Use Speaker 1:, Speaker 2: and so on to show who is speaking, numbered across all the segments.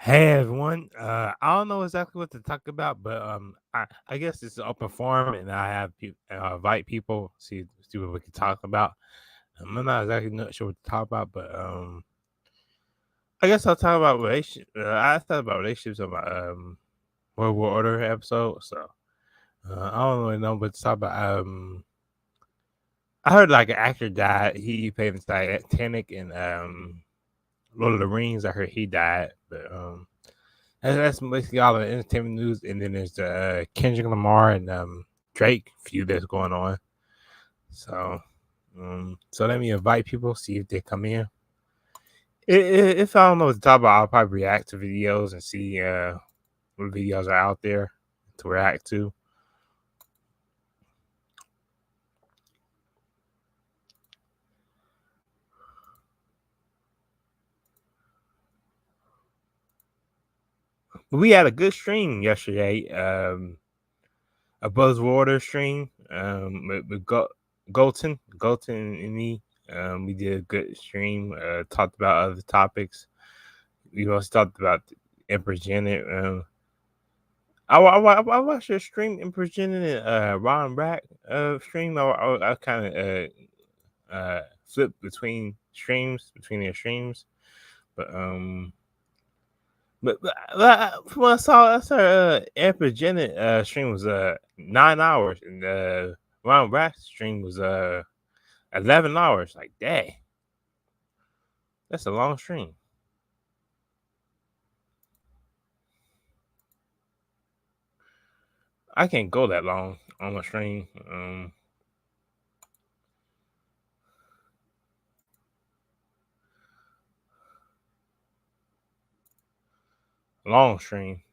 Speaker 1: Hey everyone. I don't know exactly what to talk about, but I guess it's an open forum, and I have invite people see what we can talk about. I'm not exactly not sure what to talk about, but I guess I'll talk about relationship. I thought about relationships on my World War Order episode, so I don't really know what to talk about. I heard like an actor died. He played in Titanic and Lord of the Rings. I heard he died, but that's basically all the entertainment news. And then there's the Kendrick Lamar and Drake feud that's going on. So, so let me invite people, see if they come in. If I don't know what to talk about, I'll probably react to videos and see what videos are out there to react to. But we had a good stream yesterday. A Buzzwater stream with Golton and me. We did a good stream. Talked about other topics. We also talked about Empress Janet. I watched a stream Empress Janet and Ron Rack stream. I kind of flipped between their streams, but from what I saw Empress Janet stream was 9 hours, and Ron Rack stream was 11 hours. Like, dang, that's a long stream. I can't go that long on a stream. Long stream.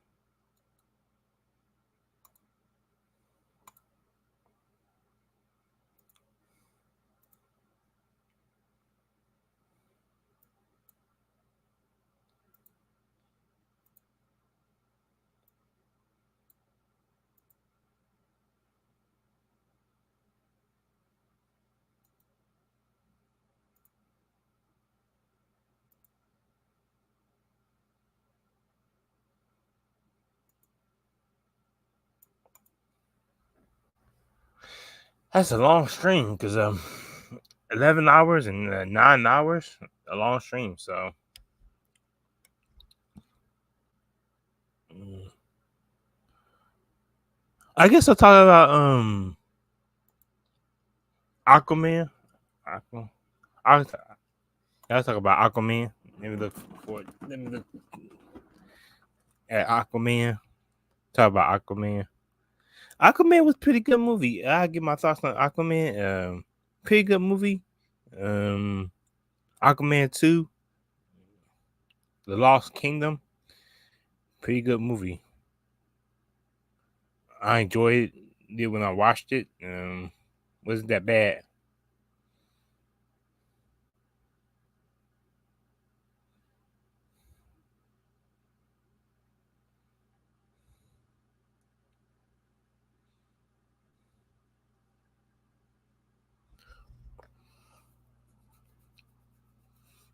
Speaker 1: That's a long stream because 11 hours and 9 hours, a long stream. So I guess I'll talk about Aquaman. Aqua. I'll talk about Aquaman. Let me look for it. Let me look at Aquaman. Talk about Aquaman. Aquaman was a pretty good movie. I'll give my thoughts on Aquaman. Pretty good movie. Um, Aquaman 2, The Lost Kingdom. Pretty good movie. I enjoyed it when I watched it. Wasn't that bad.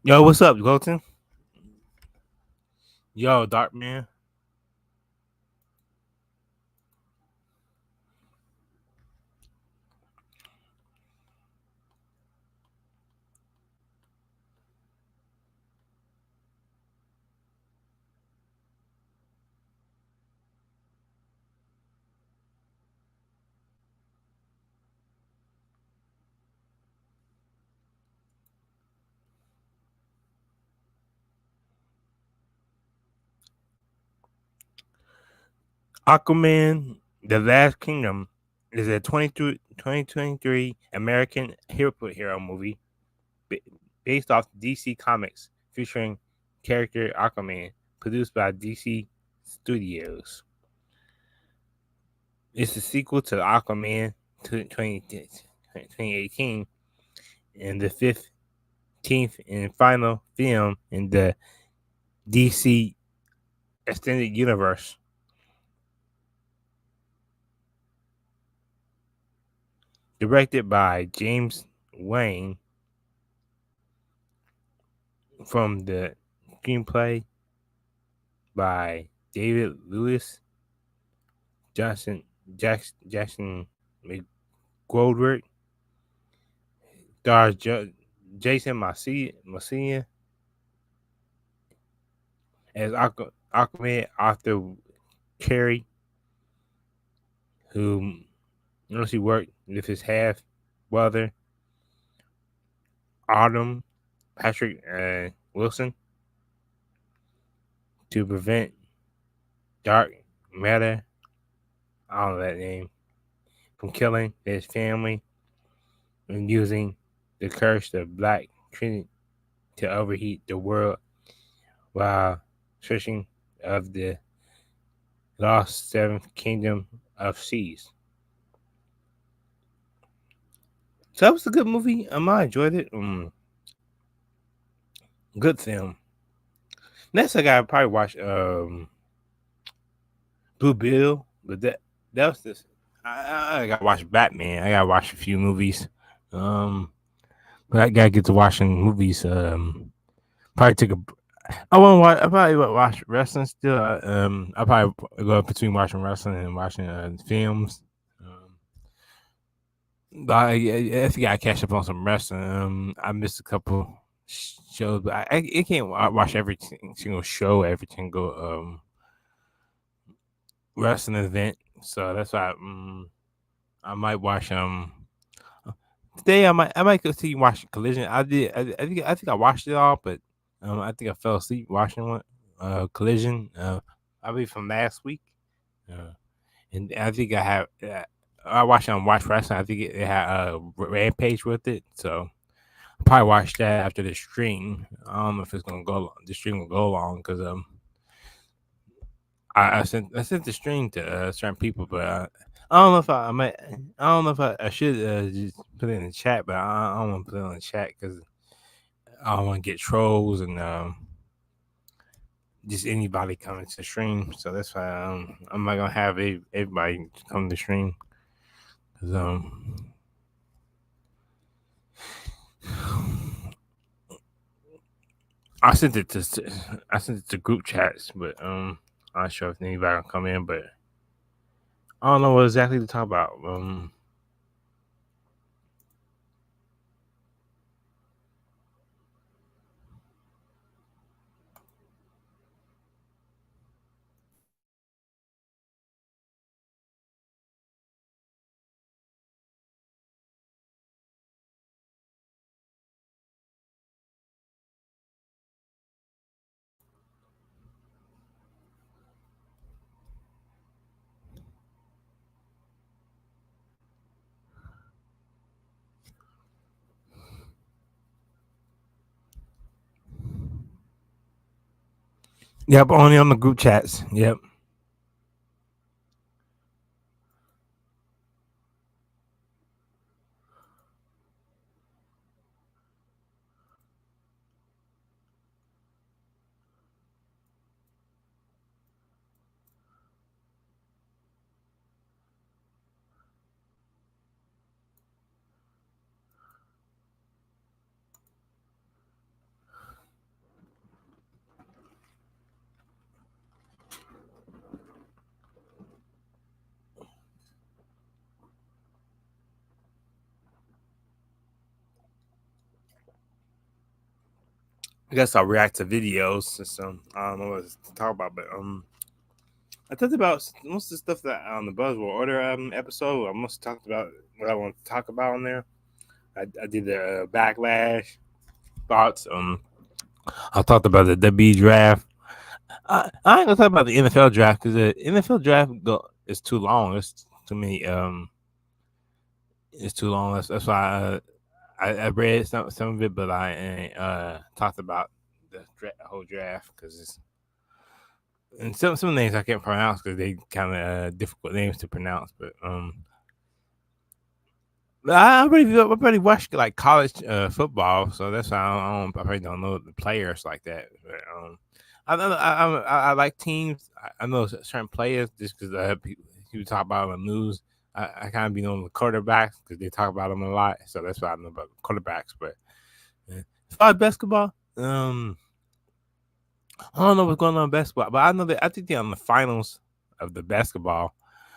Speaker 1: Yo, what's up, Golton? Yo, Dark Man. Aquaman, The Last Kingdom is a 2023 American hero movie based off DC Comics featuring character Aquaman, produced by DC Studios. It's a sequel to Aquaman 2018 and the 15th and final film in the DC Extended Universe. Directed by James Wayne, from the screenplay by David Lewis, Johnson Jackson McGoldrick, stars Jason Masia as Aquaman, Arthur Carey, who mostly worked with his half brother Autumn Patrick Wilson to prevent Dark Matter, I don't know that name, from killing his family and using the curse of Black Trinity to overheat the world while searching of the lost seventh kingdom of seas. So that was a good movie. I enjoyed it. Good film. Next, I gotta probably watch Blue Bill, but that was this. I gotta watch Batman. I gotta watch a few movies. But I gotta get to watching movies. Probably take a. I want to watch. I probably would watch wrestling still. I probably go between watching wrestling and watching films. But I think I catch up on some wrestling. I missed a couple shows, but I can't watch every single show, every single wrestling event. So that's why I might watch today. I might continue watching Collision. I think I watched it all, but I think I fell asleep watching one Collision. Probably from last week. Uh, and I think I have. I watched on Watch Wrestling. I think it had a Rampage with it, so I'll probably watch that after the stream. I don't know if it's gonna go. The stream will go long because I sent the stream to certain people, but I don't know if I might. I don't know if I should just put it in the chat, but I don't want to put it in the chat because I don't want to get trolls and just anybody coming to stream. So that's why I'm not gonna have everybody come to stream because I sent it to group chats, but I'm not sure if anybody will come in, but I don't know what exactly to talk about. Yep, only on the group chats. Yep. I guess I'll react to videos. So I don't know what to talk about, but I talked about most of the stuff that on the Buzzword Order episode. I must talked about what I want to talk about on there. I did the backlash thoughts. I talked about the WB draft. I ain't gonna talk about the NFL draft because the NFL draft is too long. It's too many. It's too long. That's why I read some of it, but I ain't talked about the whole draft because it's and some names I can't pronounce because they kind of difficult names to pronounce. But I already watched like college football, so that's why I probably don't know the players like that. But I like teams. I know certain players just because people talk about them in the news. I kind of be knowing the quarterbacks because they talk about them a lot, so that's why I know about quarterbacks. But as far as basketball, I don't know what's going on in basketball, but I know that I think they're on the finals of the basketball.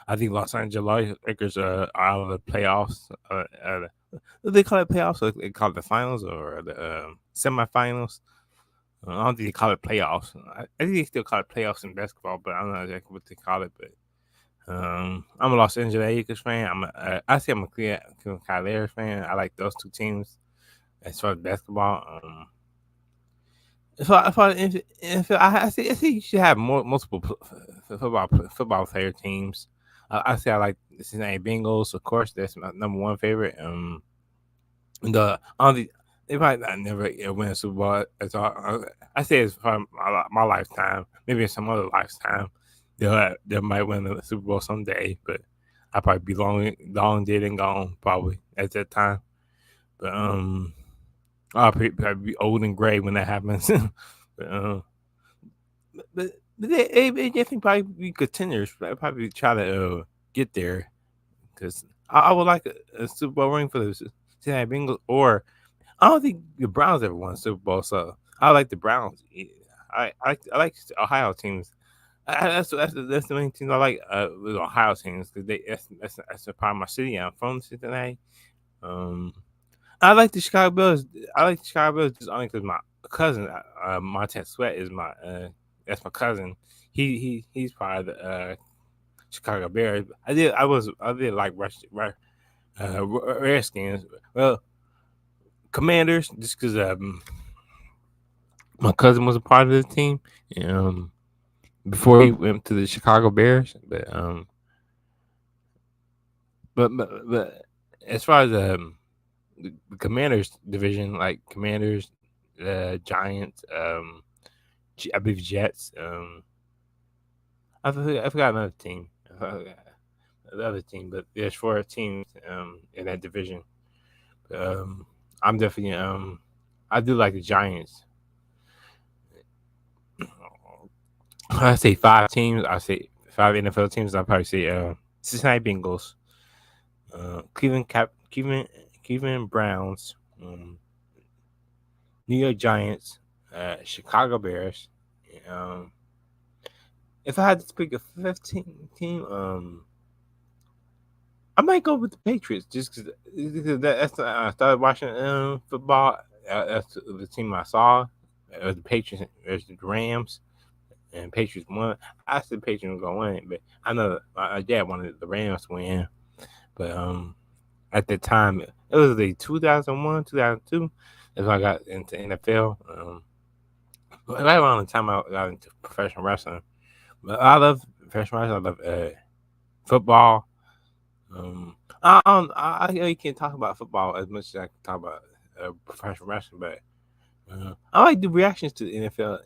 Speaker 1: I think Los Angeles Lakers are out of the playoffs. Do they call it playoffs? Or they call it the finals or the semifinals? I don't think they call it playoffs. I think they still call it playoffs in basketball, but I don't know exactly what they call it. But I'm a Los Angeles Lakers fan. I say I'm a Cleveland Cavaliers fan. I like those two teams as far as basketball. I say you should have multiple football player teams. I say I like the Cincinnati Bengals, of course. That's my number one favorite. The only they might not never win a Super Bowl. As all, I say it's for my lifetime. Maybe in some other lifetime, they might win the Super Bowl someday. But I'll probably be long dead and gone probably at that time. But I'll probably be old and gray when that happens. but they definitely probably be contenders. Probably try to get there because I would like a Super Bowl ring for the Cincinnati Bengals, or I don't think the Browns ever won a Super Bowl, so I like the Browns. I like Ohio teams. That's the main teams I like with Ohio teams because that's a part of my city. I'm from Cincinnati. Um, I like the Chicago Bills. I like the Chicago Bills just only because my cousin, Montez Sweat, is my that's my cousin. He's part of the Chicago Bears. I did like Redskins. Well, Commanders just because my cousin was a part of the team. Um, Before he went to the Chicago Bears, but as far as the Commanders division, like Commanders, Giants, I believe Jets. I forgot another team. The other team, but there's four teams in that division. Um, I'm definitely I do like the Giants. I say five teams. I say five NFL teams. I probably say Cincinnati Bengals, Cleveland Browns, New York Giants, Chicago Bears. Um, if I had to pick a 15 team, I might go with the Patriots just because that's I started watching football. That's the team I saw. The Patriots, there's the Rams, and Patriots won. I said the Patriots were gonna win, but I know my dad wanted the Rams to win. But at the time, it was the 2001, 2002. That's when I got into NFL. Right around the time I got into professional wrestling. But I love professional wrestling. I love football. I really can't talk about football as much as I can talk about professional wrestling, but I like do reactions to the NFL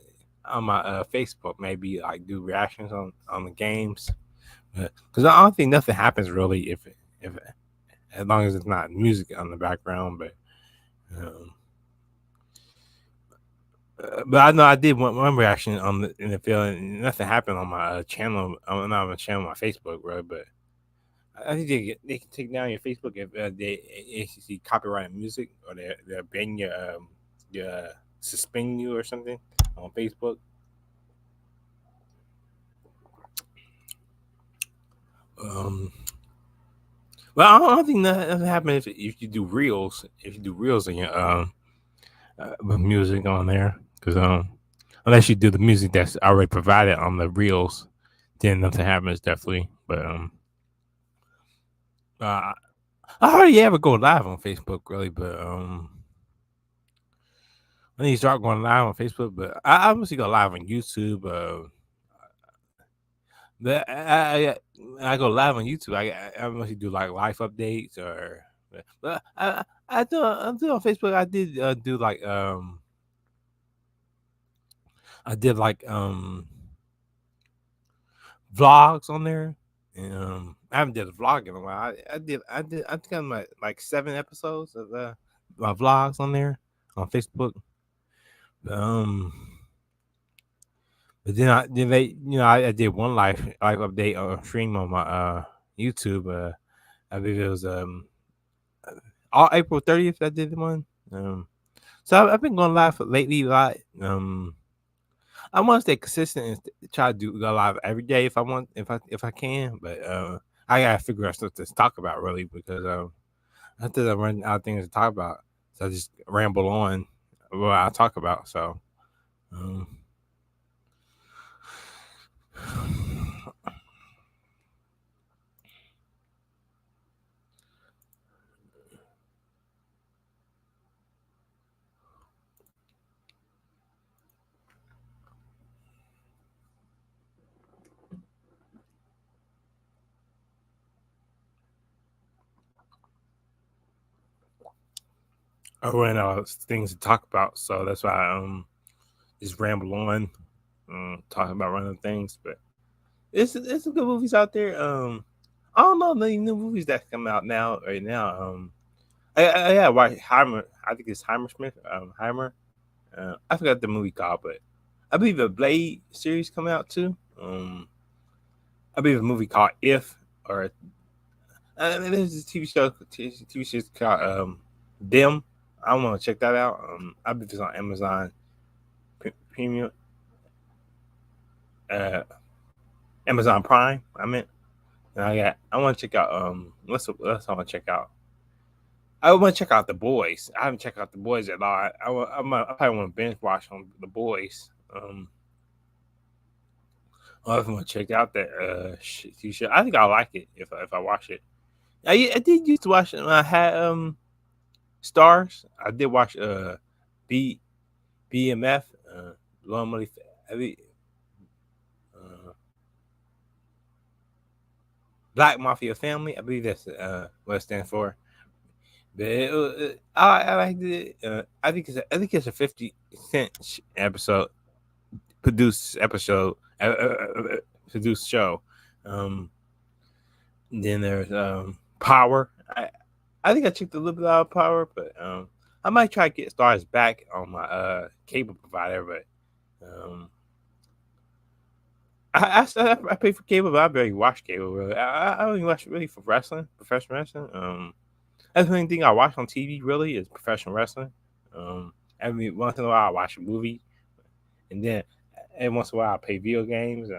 Speaker 1: on my Facebook. Maybe like do reactions on the games because I don't think nothing happens really if as long as it's not music on the background. Um, but I know I did one reaction on the NFL and nothing happened on my channel. Not on my channel, my Facebook, bro. But I think they can take down your Facebook if they see copyrighted music or they're ban your suspend you or something on Facebook. Um, well, I don't think nothing happens if you do reels. If you do reels on your with music on there, because unless you do the music that's already provided on the reels, then nothing happens definitely. But uh, I hardly ever go live on Facebook really, but I need to start going live on Facebook. But I mostly go live on YouTube. But I go live on YouTube. I mostly do like life updates or. But I do on Facebook. I did do like I did like vlogs on there. And, I haven't did a vlog in a while. I think I'm like 7 episodes of my vlogs on there on Facebook. Um, but then I did one live update or stream on my YouTube. I believe it was all April 30th. I did one. So I've been going live lately. Like I want to stay consistent and try to do a live every day if I want, if I can. But I gotta figure out stuff to talk about really because I think I run out of things to talk about, so I just ramble on what I talk about. So, um, I run out of things to talk about, so that's why I just ramble on, talking about random things. But it's some good movies out there. I don't know the new movies that come out now right now. I yeah, watch Heimer. I think it's Heimer Smith. Heimer. I forgot the movie called, but I believe a Blade series coming out too. I believe a movie called If, or there's this TV series called Them. I want to check that out. I believe it's on Amazon Premium, uh, Amazon Prime. I meant. And I want to check out let's I want to check out. I want to check out The Boys. I haven't checked out The Boys at all. I probably want to binge watch on The Boys. I want to check out that TV show. I think I like it if I watch it. I did used to watch it when I had Stars. I did watch B BMF Long Money. Uh, Black Mafia Family. I believe that's what it stands for. But I liked it. I think it's a 50 Cent episode, produced episode, produced show. Then there's Power. I think I checked a little bit out of Power, but I might try to get Stars back on my cable provider. But I pay for cable, but I barely watch cable. Really, I only watch really for wrestling, professional wrestling. That's the only thing I watch on TV really is professional wrestling. Every once in a while I watch a movie, and then every once in a while I play video games.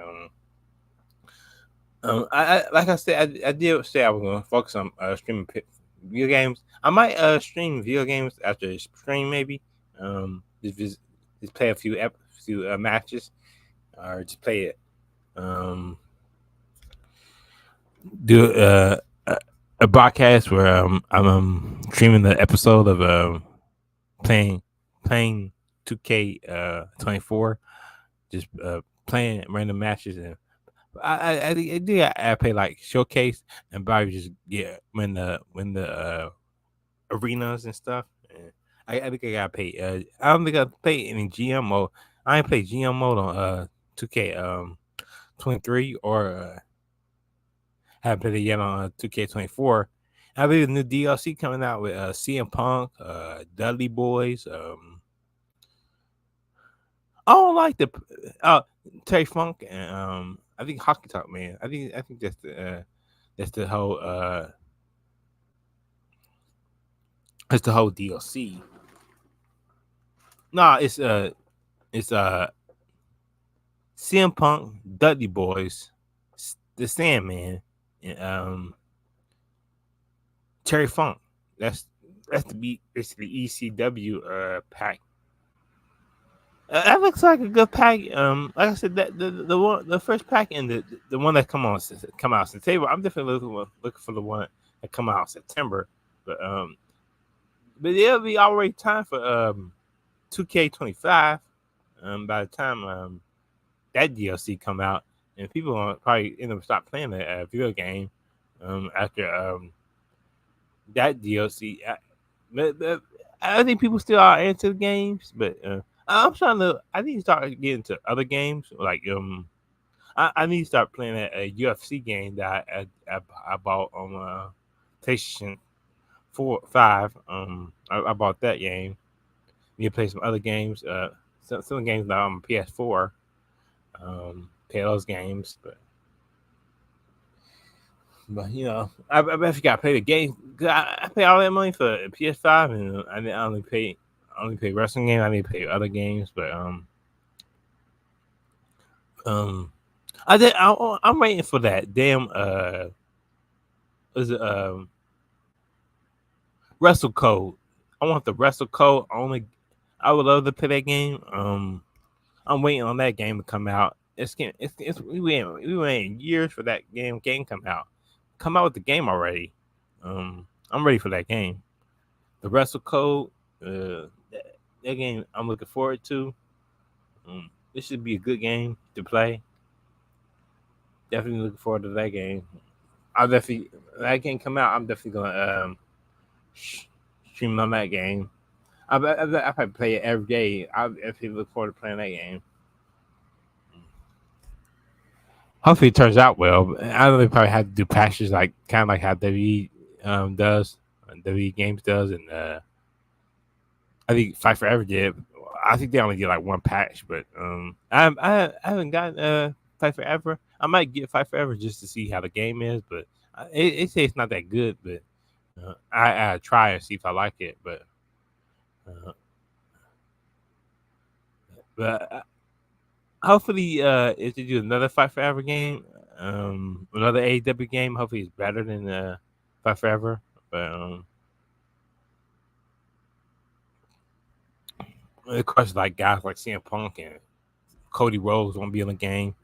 Speaker 1: I like I said, I did say I was gonna focus on streaming video games. I might stream video games after the stream maybe. Just play a few matches, or just play it. Do a broadcast where I'm streaming the episode of playing 2K 24, just playing random matches. And I think I play like showcase and probably just win the arenas and stuff. And I think I gotta pay. I don't think I play any GM mode. I ain't play GM mode on 2K 23 or haven't played it yet on 2K 24. I believe the new DLC coming out with CM Punk, Dudley Boys. I don't like the Terry Funk and I think Hockey Talk Man. I think that's the whole DLC. No, it's CM Punk, Dudley Boys, the Sandman, and Terry Funk. That's it's the ECW pack. That looks like a good pack. Like I said, that the first pack and the one that come out September. I'm definitely looking for the one that come out September. But it'll be already time for 2K 25. By the time that DLC come out, and people will probably end up stop playing the video game after that DLC. But I think people still are into the games, but I'm trying to. I need to start getting into other games. Like I need to start playing a UFC game that I bought on PlayStation 4, 5. I bought that game. Need to play some other games. Some games that on PS4. Play those games, but I bet you gotta play the game. I pay all that money for PS5, and I only pay wrestling games. I need to pay other games, but Um, I did. I'm waiting for that damn. Is it Wrestle Code? I want the Wrestle Code. Only I would love to play that game. I'm waiting on that game to come out. It's we waiting years for that game come out. Come out with the game already. I'm ready for that game. The Wrestle Code. That game I'm looking forward to. This should be a good game to play. Definitely looking forward to that game. I'll definitely that game come out. I'm definitely gonna stream on that game. I probably play it every day. I definitely look forward to playing that game. Hopefully, it turns out well. I know they probably have to do patches like kind of like how WWE does, WWE Games does, and I think Fight Forever did. I think they only did like one patch, but I haven't gotten Fight Forever. I might get Fight Forever just to see how the game is, but it say it's not that good. But I try and see if I like it. Uh, but hopefully, if they do another Fight Forever game, another AEW game, hopefully it's better than Fight Forever. But of course, like guys like CM Punk and Cody Rhodes won't be in the game.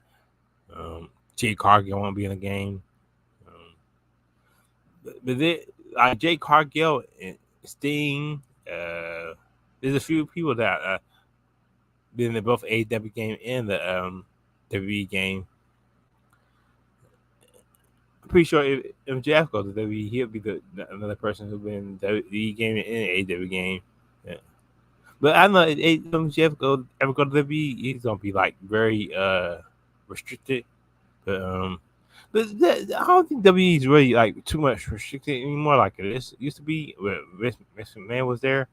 Speaker 1: Jay Cargill won't be in the game. But Jay Cargill and Sting, there's a few people that been in both AEW game and the WWE game. I'm pretty sure if Jeff goes to WWE, he'll be another person who's been in the WWE game and AEW game. Yeah. But I know if Jeff ever go to WWE, he's gonna be like very restricted. But I don't think WWE is really like too much restricted anymore like it used to be when Vince McMahon was there.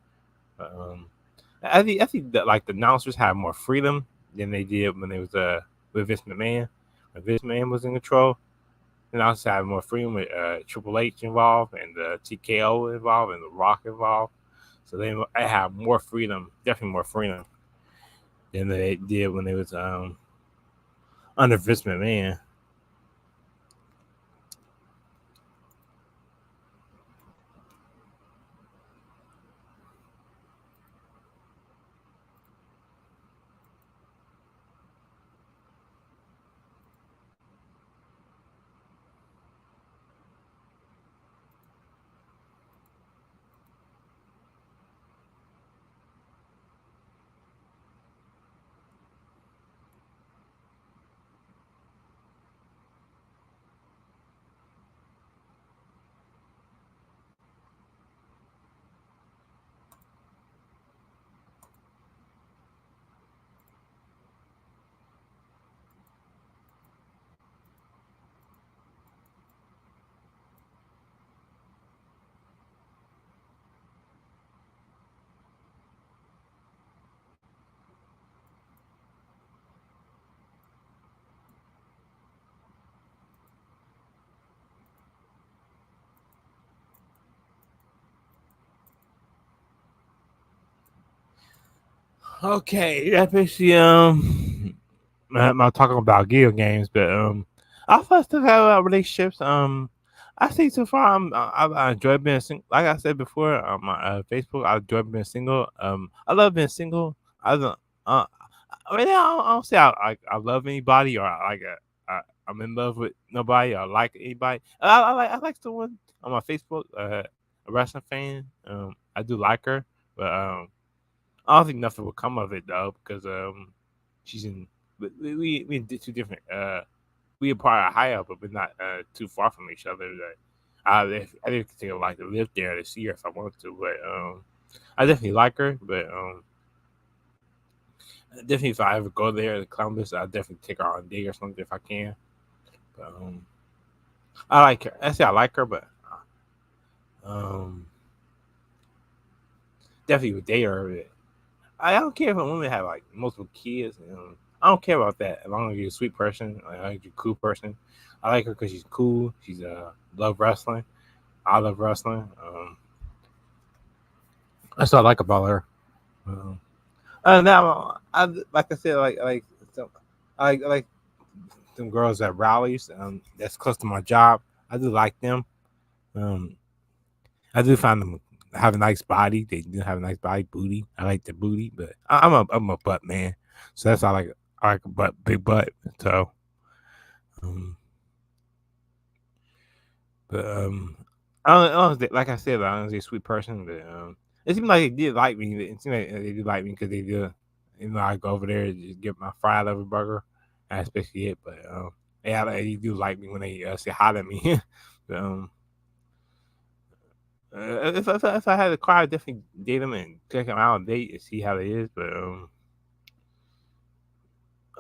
Speaker 1: Um, I think that like the announcers have more freedom than they did when they was with Vince McMahon. When Vince McMahon was in control, and also have more freedom with Triple H involved and TKO involved and The Rock involved. So I have more freedom, definitely more freedom than they did when they was under Vince McMahon. Okay, that's basically I'm not talking about video games, but I first talk about relationships. I say so far I enjoy being single. Like I said before on my Facebook, I enjoy being single. I love being single. I don't. Uh, I mean, I don't say I love anybody or I'm in love with nobody or like anybody. I like someone on my Facebook, a wrestling fan. I do like her, but I don't think nothing will come of it though because she's in we in two different we are part of Ohio, but we're not too far from each other. I didn't think I'd like to live there to see her if I wanted to, but I definitely like her. But definitely if I ever go there to Columbus, I'll definitely take her on a date or something if I can. But I like her. I say I like her, but um, definitely would date her. I don't care if a woman have like multiple kids. I don't care about that as long as you're a sweet person, like you're a cool person. I like her because she's cool. She's love wrestling. I love wrestling. That's what I like about her. Now, like I said, so, I like them girls at rallies. That's close to my job. I do like them. Um, I do find them have a nice body. They do have a nice body, booty. I like the booty, but I'm a butt man, so that's all I like. I like a butt, big butt. So, um, but I don't like I said, I was a sweet person, but it seemed like they did like me. It seemed like they did like me because they did. I go over there and just get my fried liver burger. That's basically it. But yeah, they do like me when they say hi to me. but, if I had a car, I'd definitely date them and check them out on date and see how it is.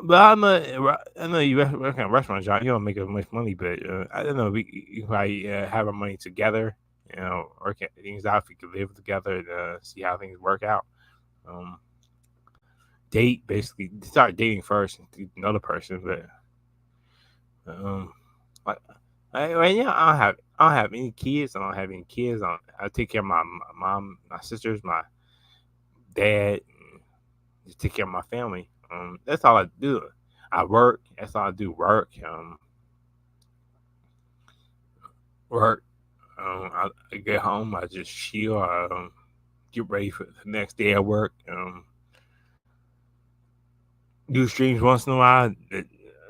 Speaker 1: But I know you work in a restaurant job. You don't make as much money, but I don't know. We probably have our money together. Work things out if we could live together and see how things work out. Um, Date basically start dating first and know the person, but um, like right now I don't have any kids. I don't have any kids. I take care of my mom, my sisters, my dad, and just take care of my family. That's all I do. I work. That's all I do. Work. Work. I get home. I just chill. Get ready for the next day at work. Do streams once in a while.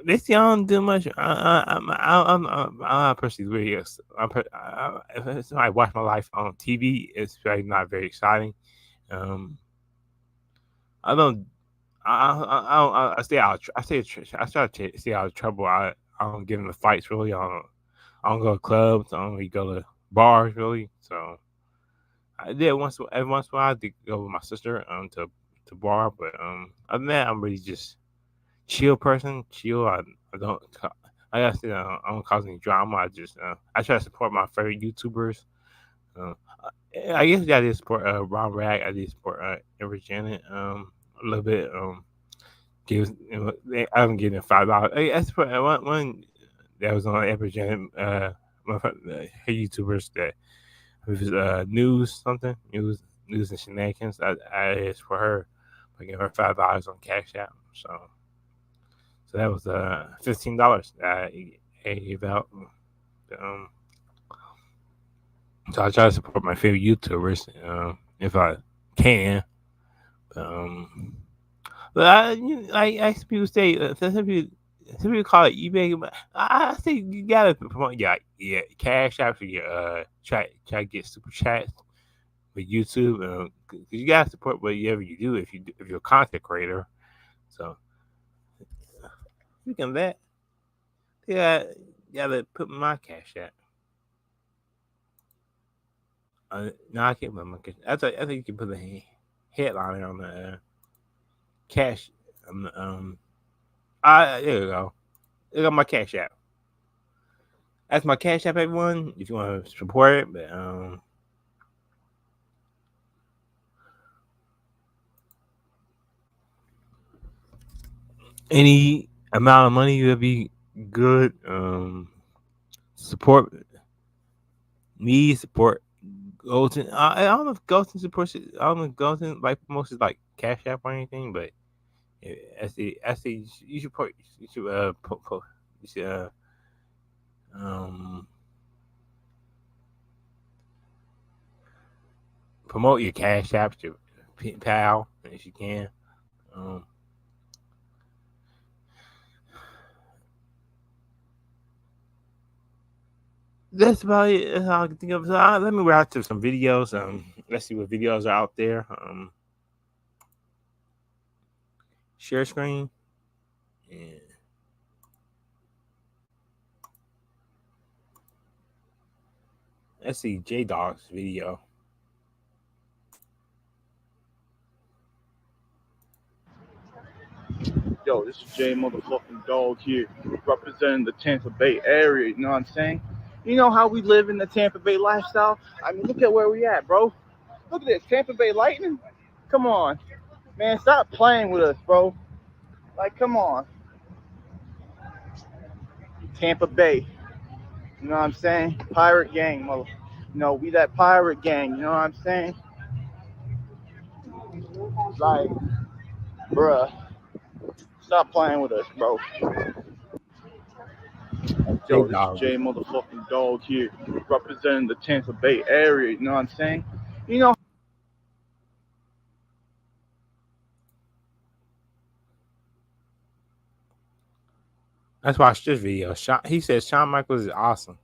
Speaker 1: They see I don't do much. I'm personally really. If somebody watch my life on TV, it's really not very exciting. Um, I don't. I stay out. I try to stay out of trouble. I don't get into fights really. I don't go to clubs. I don't really go to bars really. So I did every once in a while. I did go with my sister to bar, but other than that, I'm really just chill person. Chill. I don't. Like I said, I don't cause any drama. I try to support my favorite YouTubers. Uh, I guess I did support Ron Rag. I did support Amber Janet a little bit. Gives I haven't given $5. I support one that was on Amber Janet. Her YouTubers that with news something news and shenanigans. I asked for her. I gave her $5 on Cash App. So that was $15 that I gave out. Um, so I try to support my favorite YouTubers if I can. Um, but I people say some people call it eBay. But I say you gotta promote your Cash App or your try to get super chats with YouTube. 'Cause you gotta support whatever you do if you're a content creator. So speaking of that, yeah, gotta put my Cash App. No, I can't put my cash. I think you can put a headliner on the cash. There you go. Look at my Cash App. That's my Cash App, everyone. If you want to support it, but any amount of money would be good. Support me. Support Golden. I don't know if Golden supports it. I don't know if Golden like promotes like Cash App or anything, but I say you should put you should you should um promote your Cash App to PayPal if you can. Um, that's about it. That's all I can think of. So let me react to some videos. Let's see what videos are out there. Share screen. And let's see J Dog's video.
Speaker 2: Yo, this is J motherfucking Dog here, representing the Tampa Bay area. You know what I'm saying? You know how we live in the Tampa Bay lifestyle? I mean, look at where we at, bro. Look at this, Tampa Bay Lightning. Come on, man, stop playing with us, bro. Like, come on, Tampa Bay. You know what I'm saying? Pirate gang, mother. We that pirate gang. You know what I'm saying? Like, bruh, stop playing with us, bro. Yo,
Speaker 1: J
Speaker 2: this is
Speaker 1: Dog.
Speaker 2: J motherfucking Dog here, representing the Tampa Bay area. You know what I'm saying? You know,
Speaker 1: Let's watch this video. He said Shawn Michaels is awesome.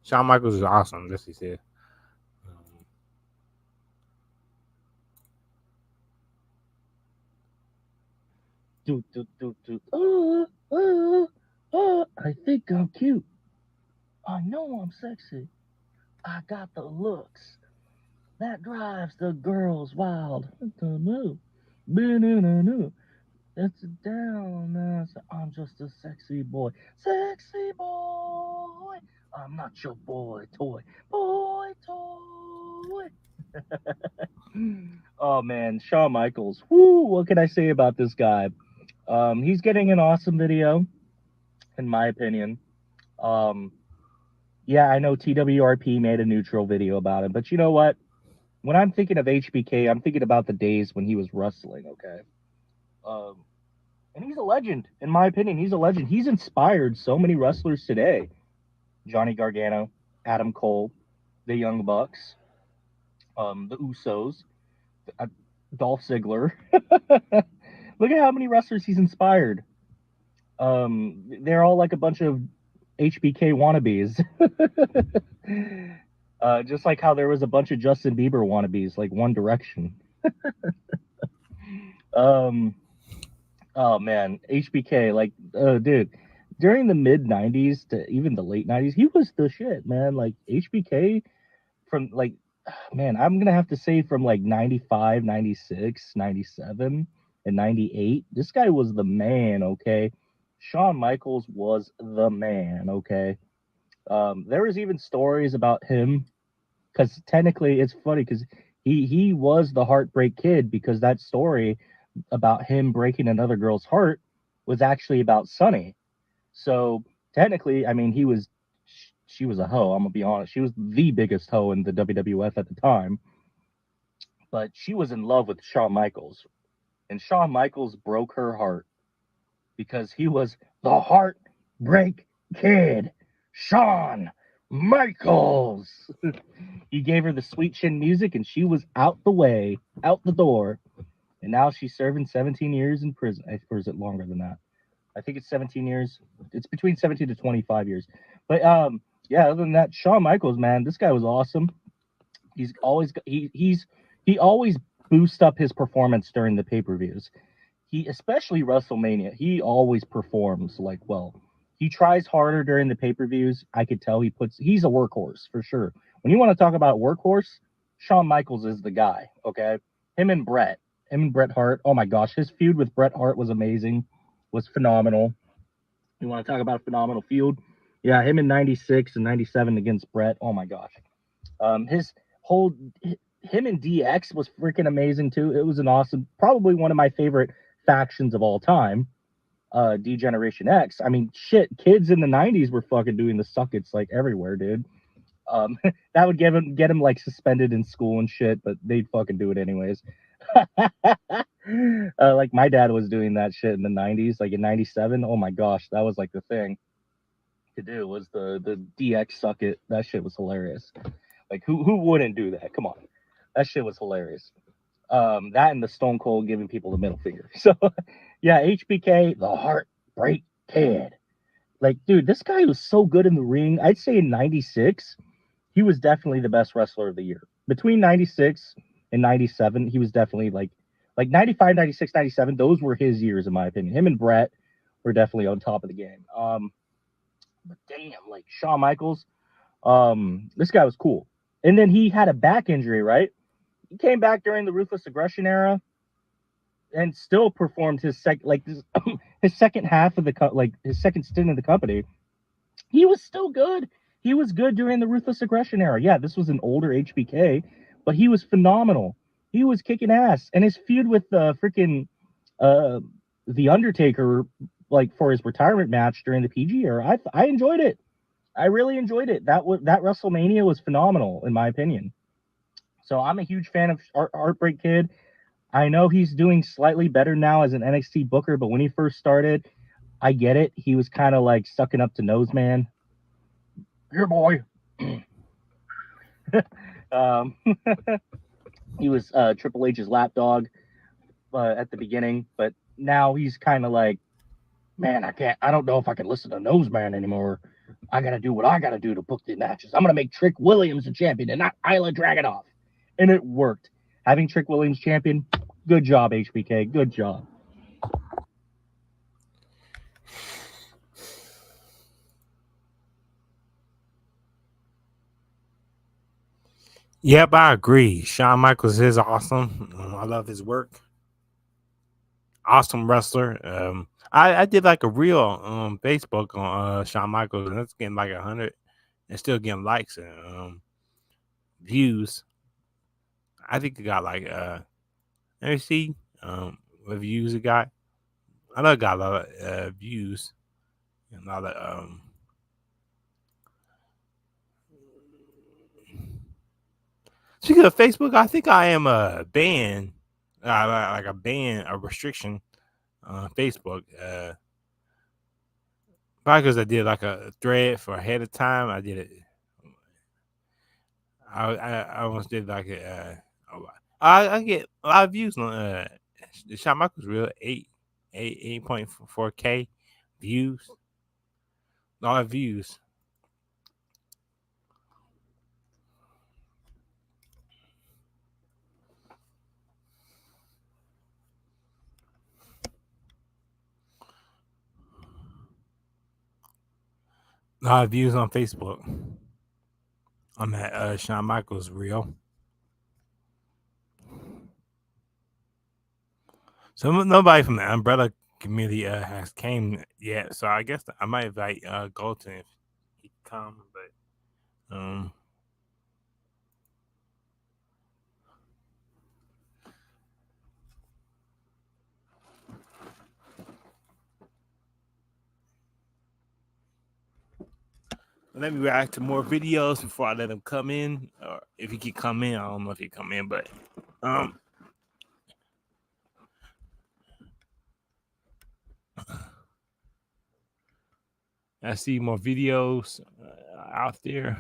Speaker 1: Shawn Michaels is awesome. That's what he said.
Speaker 3: I think I'm cute. I know I'm sexy. I got the looks. That drives the girls wild. No. It's down. I'm just a sexy boy. Sexy boy. I'm not your boy toy. Boy toy. Oh man, Shawn Michaels. Whoo, what can I say about this guy? He's getting an awesome video, in my opinion. Yeah, I know TWRP made a neutral video about it, but you know what? When I'm thinking of HBK, I'm thinking about the days when he was wrestling. Okay, um, and he's a legend, in my opinion. He's a legend. He's inspired so many wrestlers today: Johnny Gargano, Adam Cole, the Young Bucks, the Usos, uh, Dolph Ziggler. Look at how many wrestlers he's inspired. They're all like a bunch of HBK wannabes. Just like how there was a bunch of Justin Bieber wannabes, like One Direction. um, oh man, HBK, like, dude, during the mid '90s to even the late '90s, he was the shit, man. Like HBK from like, man, I'm gonna have to say from like '95, '96, '97, and '98. This guy was the man. Okay, Shawn Michaels was the man. Okay. There was even stories about him because technically it's funny because he was the heartbreak kid because that story about him breaking another girl's heart was actually about Sonny. So technically, I mean, she was a hoe. I'm gonna be honest. She was the biggest hoe in the WWF at the time, but she was in love with Shawn Michaels, and Shawn Michaels broke her heart because he was the heartbreak kid, Shawn Michaels. He gave her the sweet chin music, and she was out the way, out the door. And now she's serving 17 years in prison. Or is it longer than that? I think it's 17 years. It's between 17 to 25 years. But yeah, other than that, Shawn Michaels, man, this guy was awesome. He always boosts up his performance during the pay-per-views. He especially WrestleMania, he always performs like well. He tries harder during the pay-per-views. I could tell he's a workhorse for sure. When you want to talk about workhorse, Shawn Michaels is the guy. Okay, him and Bret Hart. Oh my gosh, his feud with Bret Hart was amazing, was phenomenal. You want to talk about a phenomenal feud? Yeah, him in '96 and '97 against Bret. Oh my gosh, his whole him and DX was freaking amazing too. It was an awesome, probably one of my favorite factions of all time. D-Generation X. I mean, shit, kids in the '90s were fucking doing the suckets like everywhere, dude. Um, that would get him like suspended in school and shit, but they'd fucking do it anyways. Like my dad was doing that shit in the '90s, like in '97. Oh my gosh, that was like the thing to do was the DX suck it. That shit was hilarious. Like who wouldn't do that? Come on, that shit was hilarious. That and the Stone Cold giving people the middle finger. So yeah, HBK, the heartbreak kid. Like, dude, this guy was so good in the ring. I'd say in '96, he was definitely the best wrestler of the year. Between '96 and '97, he was definitely like '95, '96, '97. Those were his years, in my opinion. Him and Brett were definitely on top of the game. But damn, like Shawn Michaels, this guy was cool. And then he had a back injury, right? He came back during the Ruthless Aggression era and still performed his second half of like his second stint in the company. He was still good. He was good during the Ruthless Aggression era. Yeah, this was an older HBK, but he was phenomenal. He was kicking ass, and his feud with freaking uh, the Undertaker, like for his retirement match during the PG era, I enjoyed it. I really enjoyed it. That WrestleMania was phenomenal in my opinion. So I'm a huge fan of Heartbreak Kid. I know he's doing slightly better now as an NXT booker, but when he first started, I get it. He was kind of like sucking up to Noseman. Here, boy. um, he was Triple H's lapdog at the beginning, but now he's kind of like, man, I don't know if I can listen to Noseman anymore. I got to do what I got to do to book the matches. I'm going to make Trick Williams a champion and not Isla Dragunov. And it worked. Having Trick Williams champion, good job, HBK. Good job.
Speaker 1: Yep, I agree. Shawn Michaels is awesome. I love his work. Awesome wrestler. I did like a reel on Facebook on Shawn Michaels, and it's getting like 100 and still getting likes and views. I think it got like let me see what views it got. I know it got a lot of views and a lot of Speaking of Facebook, I think I am a ban, like a restriction on Facebook. Probably because I did like a thread for ahead of time. I did it. I almost did like I get a lot of views on the Shawn Michaels reel 8.4K views. A lot of views. A lot of views on Facebook on that Shawn Michaels reel. So nobody from the Umbrella community has came yet, so I guess I might invite Golden if he come, but let me react to more videos before I let him come in, or if he can come in. I don't know if he come in, but I see more videos out there.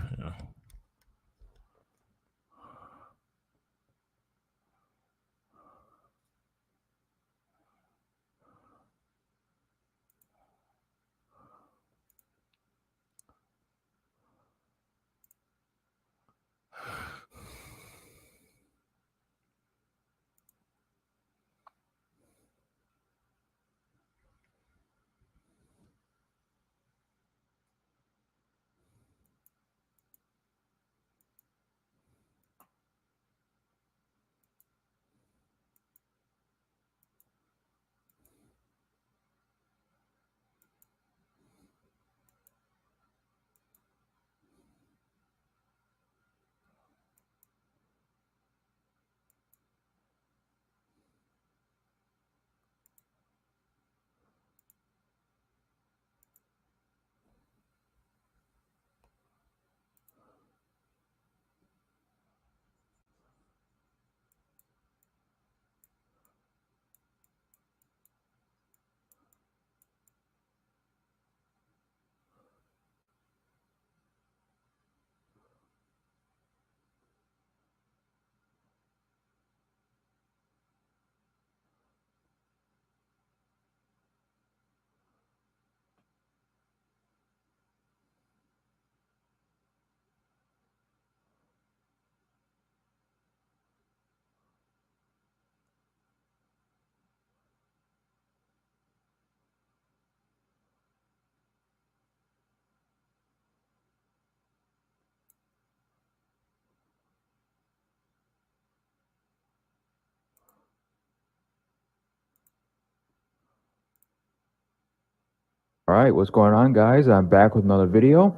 Speaker 4: All right, what's going on, guys? I'm back with another video.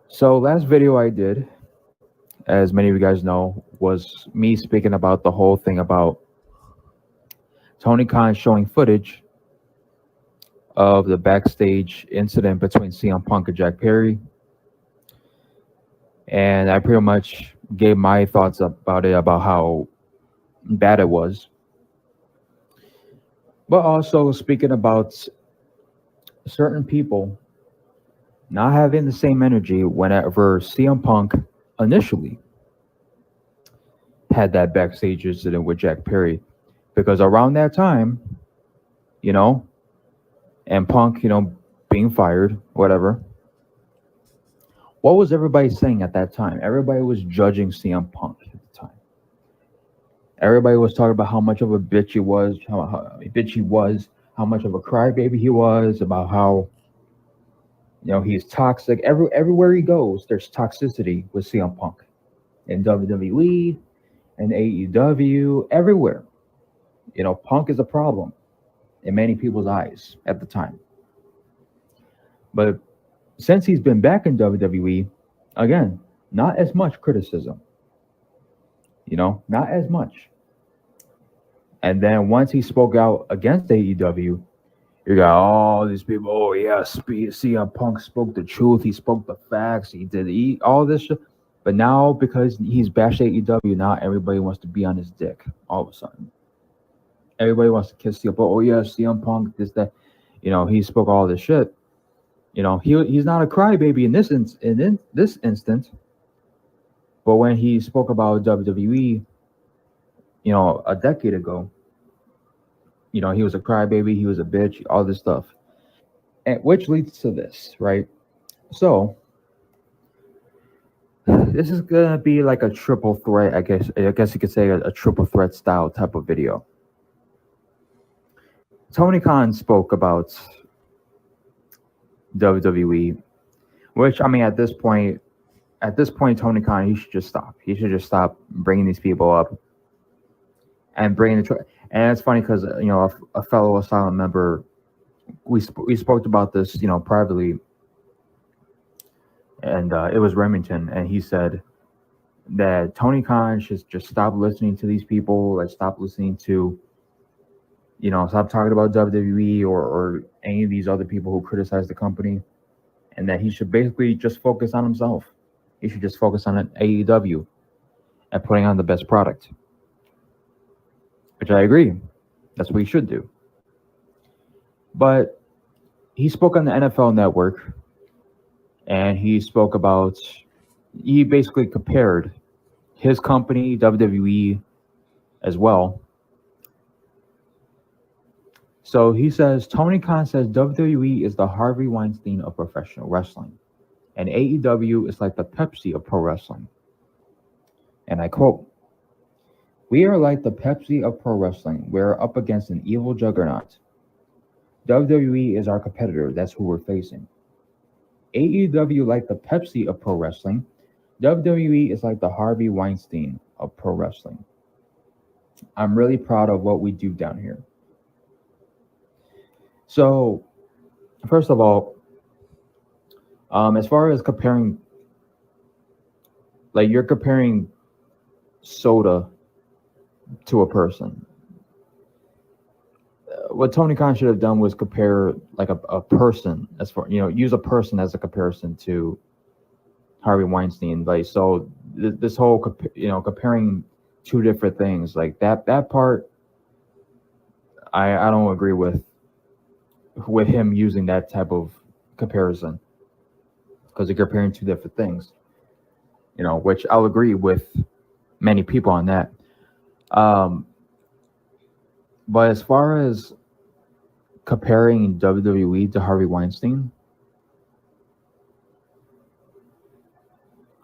Speaker 4: So last video I did, as many of you guys know, was me speaking about the whole thing about Tony Khan showing footage of the backstage incident between CM Punk and Jack Perry. And I pretty much gave my thoughts about it, about how bad it was. But also speaking about certain people not having the same energy whenever CM Punk initially had that backstage incident with Jack Perry, because around that time, you know, and Punk, being fired, whatever. What was everybody saying at that time? Everybody was judging CM Punk at the time. Everybody was talking about how much of a bitch he was, how much of a crybaby he was, about how he's toxic. Everywhere he goes, there's toxicity with CM Punk in WWE and AEW, everywhere. Punk is a problem in many people's eyes at the time. But since he's been back in WWE, again, not as much criticism. Not as much. And then once he spoke out against AEW, you got all these people. Oh yeah, CM Punk spoke the truth. He spoke the facts. He did all this shit. But now, because he's bashed AEW, now everybody wants to be on his dick. All of a sudden, everybody wants to kiss CM Punk. Oh yeah, CM Punk, this that. He spoke all this shit. He's not a crybaby in this instance. But when he spoke about WWE, a decade ago, he was a crybaby, he was a bitch, all this stuff. And which leads to this, right? So this is gonna be like a triple threat, I guess you could say a triple threat style type of video. Tony Khan spoke about WWE, which at this point, Tony Khan, he should just stop. He should just stop bringing these people up and bringing the. And it's funny because a fellow Asylum member, we spoke about this privately, and it was Remington, and he said that Tony Khan should just stop listening to these people, like stop listening to, stop talking about WWE or any of these other people who criticize the company, and that he should basically just focus on himself. He should just focus on AEW and putting on the best product. Which I agree. That's what he should do. But he spoke on the NFL Network, and he basically compared his company, WWE, as well. So he says, Tony Khan says WWE is the Harvey Weinstein of professional wrestling, and AEW is like the Pepsi of pro wrestling. And I quote, "We are like the Pepsi of pro wrestling. We're up against an evil juggernaut. WWE is our competitor. That's who we're facing. AEW like the Pepsi of pro wrestling. WWE is like the Harvey Weinstein of pro wrestling. I'm really proud of what we do down here." So, first of all, as far as comparing, like you're comparing soda to a person. What Tony Khan should have done was compare like a person, as far use a person as a comparison to Harvey Weinstein. Like so, this whole comparing two different things, like that part, I don't agree with him using that type of comparison, because you're comparing two different things. Which I'll agree with many people on that. But as far as comparing WWE to Harvey Weinstein,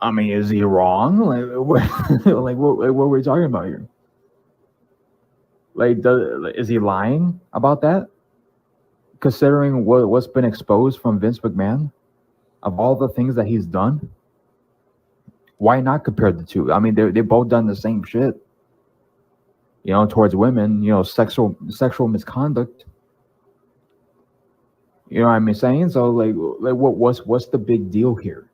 Speaker 4: is he wrong? Like what are we talking about here? Like, is he lying about that? Considering what's been exposed from Vince McMahon, of all the things that he's done, why not compare the two? They both done the same shit. Towards women, sexual misconduct. You know what I'm saying? So like what's the big deal here?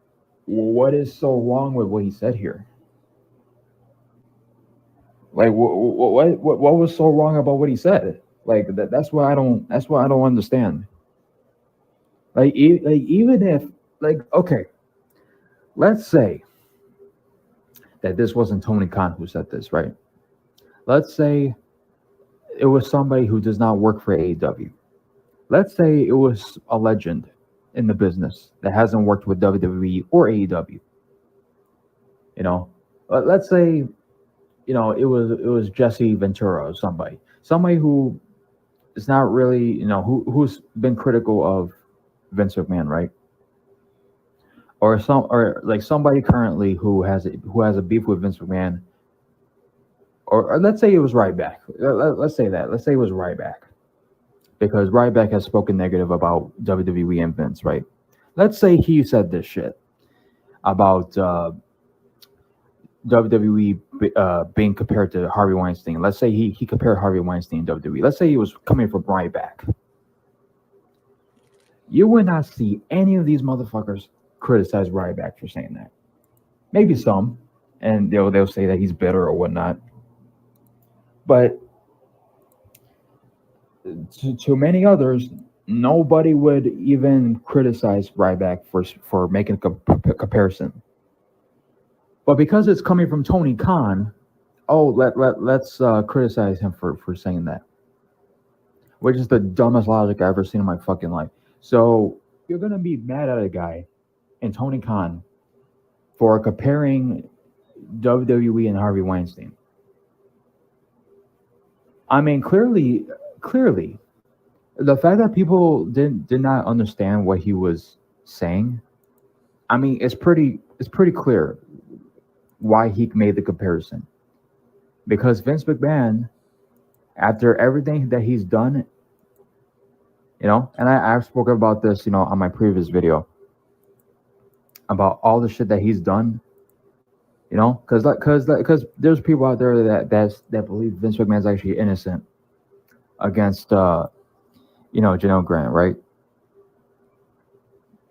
Speaker 4: What is so wrong with what he said here? Like what was so wrong about what he said? Like that's what I don't understand. Like even if okay, let's say that this wasn't Tony Khan who said this, right? Let's say it was somebody who does not work for AEW. Let's say it was a legend in the business that hasn't worked with WWE or AEW. You know, let's say, you know, it was Jesse Ventura or somebody who is not really, you know, who's been critical of Vince McMahon, right? Or like somebody currently who has a beef with Vince McMahon, or let's say it was Ryback. Let's say that. Let's say it was Ryback, because Ryback has spoken negative about WWE and Vince, right? Let's say he said this shit about WWE being compared to Harvey Weinstein. Let's say he compared Harvey Weinstein to WWE. Let's say he was coming from Ryback. You would not see any of these motherfuckers criticize Ryback for saying that. Maybe some, and they'll say that he's bitter or whatnot. But to many others, nobody would even criticize Ryback for making a comparison. But because it's coming from Tony Khan, let's criticize him for saying that, which is the dumbest logic I've ever seen in my fucking life. So you're gonna be mad at a guy and Tony Khan for comparing WWE and Harvey Weinstein. I mean, clearly, the fact that people did not understand what he was saying, I mean, it's pretty clear why he made the comparison. Because Vince McMahon, after everything that he's done, you know, and I've spoken about this, you know, on my previous video, about all the shit that he's done, you know, because there's people out there that believe Vince McMahon's actually innocent against you know, Geno Grant, right?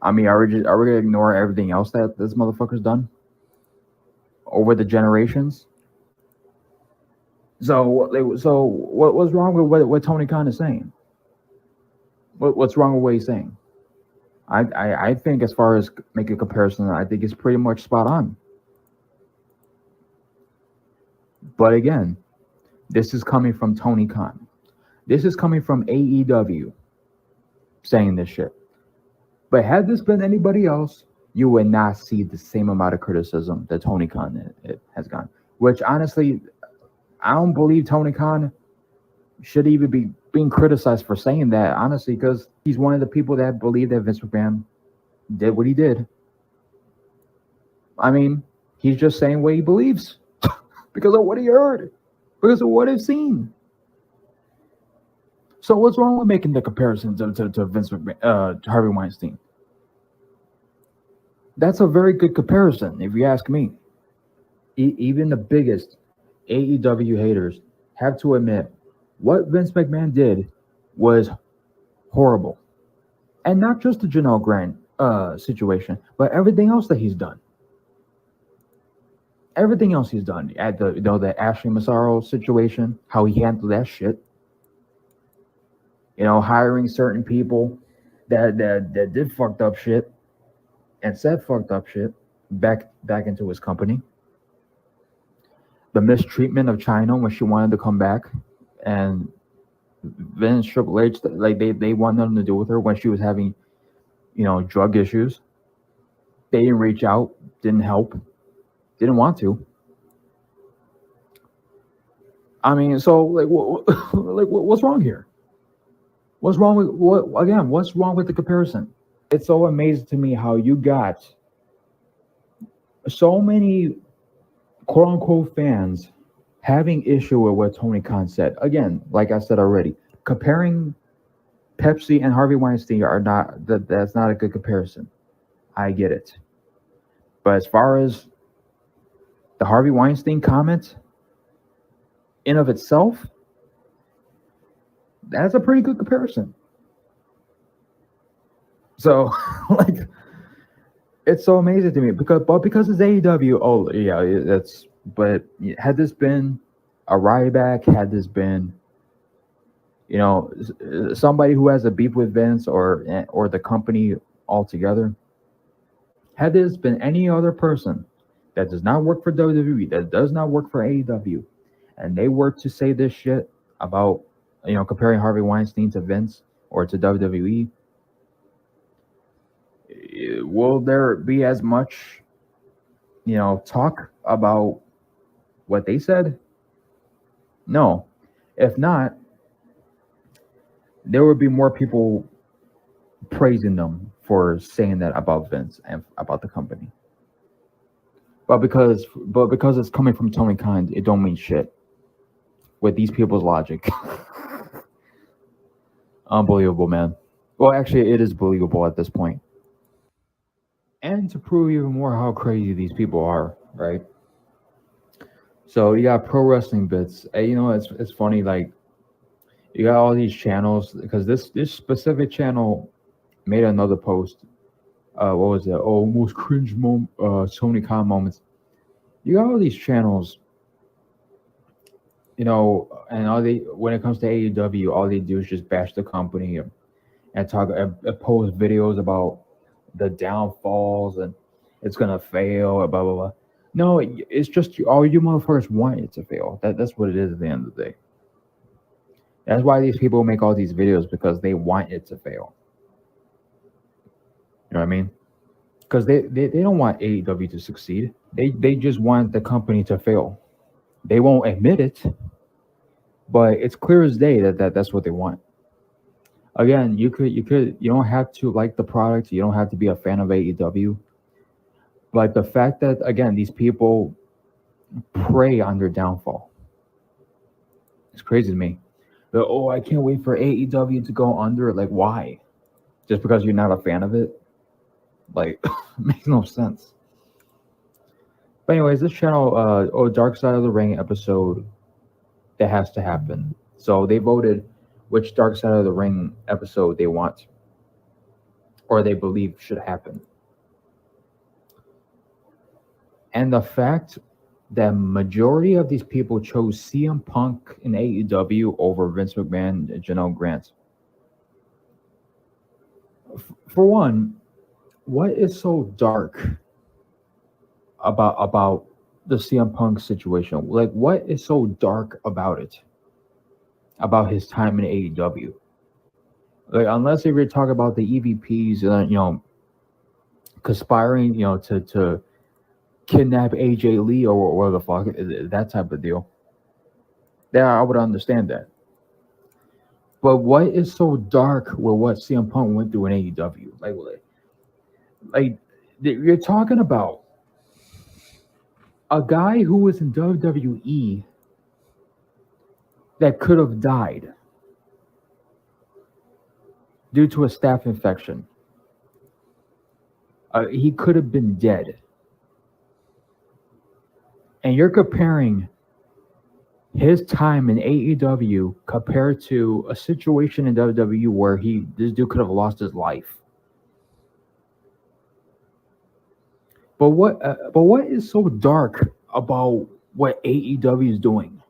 Speaker 4: I mean, are we gonna ignore everything else that this motherfucker's done over the generations? So what's wrong with what Tony Khan is saying? What's wrong with what he's saying? I think, as far as making a comparison, I think it's pretty much spot on. But again, this is coming from Tony Khan. This is coming from AEW saying this shit. But had this been anybody else, you would not see the same amount of criticism that Tony Khan has gotten. Which, honestly, I don't believe Tony Khan should even be being criticized for saying that, honestly, because he's one of the people that believe that Vince McMahon did what he did. I mean, he's just saying what he believes because of what he heard, because of what he's seen. So what's wrong with making the comparison to Vince McMahon, Harvey Weinstein? That's a very good comparison, if you ask me. Even the biggest AEW haters have to admit what Vince McMahon did was horrible. And not just the Geno Grant situation, but everything else that he's done. Everything else he's done. At the Ashley Massaro situation, how he handled that shit. You know, hiring certain people that did fucked up shit and said fucked up shit back into his company. The mistreatment of China when she wanted to come back, and Vince, Triple H, like they wanted nothing to do with her when she was having, you know, drug issues. They didn't reach out, didn't help, didn't want to. I mean, so what's wrong here? What's wrong with what's wrong with the comparison? It's so amazing to me how you got so many quote unquote fans having issue with what Tony Khan said. Again, like I said already, comparing Pepsi and Harvey Weinstein are not that's not a good comparison. I get it. But as far as the Harvey Weinstein comment in of itself, that's a pretty good comparison. So, like, it's so amazing to me because it's AEW. Oh yeah, that's. But had this been a Ryback, had this been, you know, somebody who has a beef with Vince or the company altogether, had this been any other person that does not work for WWE, that does not work for AEW, and they were to say this shit about, you know, comparing Harvey Weinstein to Vince or to WWE, will there be as much, talk about what they said? No. If not, there would be more people praising them for saying that about Vince and about the company. But because it's coming from Tony Khan, it don't mean shit. With these people's logic. Unbelievable, man. Well, actually, it is believable at this point. And to prove even more how crazy these people are, right? So you got pro wrestling bits. And, it's funny. Like you got all these channels because this specific channel made another post. What was it? Oh, most cringe Tony Khan moments. You got all these channels. And when it comes to AEW, all they do is just bash the company and talk and post videos about the downfalls and it's gonna fail, blah blah blah. No, it's just all you motherfuckers want it to fail. That's what it is at the end of the day. That's why these people make all these videos because they want it to fail. You know what I mean? Because they don't want AEW to succeed. They just want the company to fail. They won't admit it, but it's clear as day that's what they want. Again, you don't have to like the product. You don't have to be a fan of AEW. But the fact that, again, these people prey on their downfall. It's crazy to me. I can't wait for AEW to go under. Like, why? Just because you're not a fan of it? Like, makes no sense. But anyways, this channel, Dark Side of the Ring episode that has to happen. So they voted which Dark Side of the Ring episode they want or they believe should happen. And the fact that majority of these people chose CM Punk in AEW over Vince McMahon and Geno Grant. For one, what is so dark about the CM Punk situation? Like, what is so dark about it? About his time in AEW? Like, unless if you're talking about the EVPs and conspiring, to kidnap AJ Lee or the fuck, that type of deal. Yeah, I would understand that. But what is so dark with what CM Punk went through in AEW? Like you're talking about a guy who was in WWE that could have died due to a staph infection. He could have been dead. And you're comparing his time in AEW compared to a situation in WWE where this dude could have lost his life. But what is so dark about what AEW is doing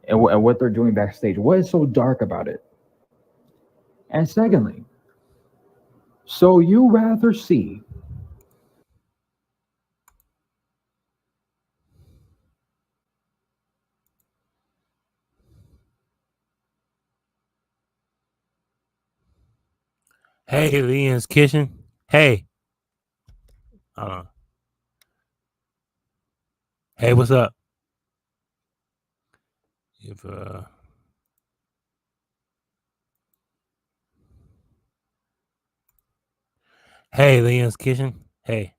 Speaker 4: and what they're doing backstage? What is so dark about it? And secondly, so you rather see
Speaker 1: Hey, Leon's Kitchen. Hey. Hey, what's up? If Hey, Leon's Kitchen. Hey,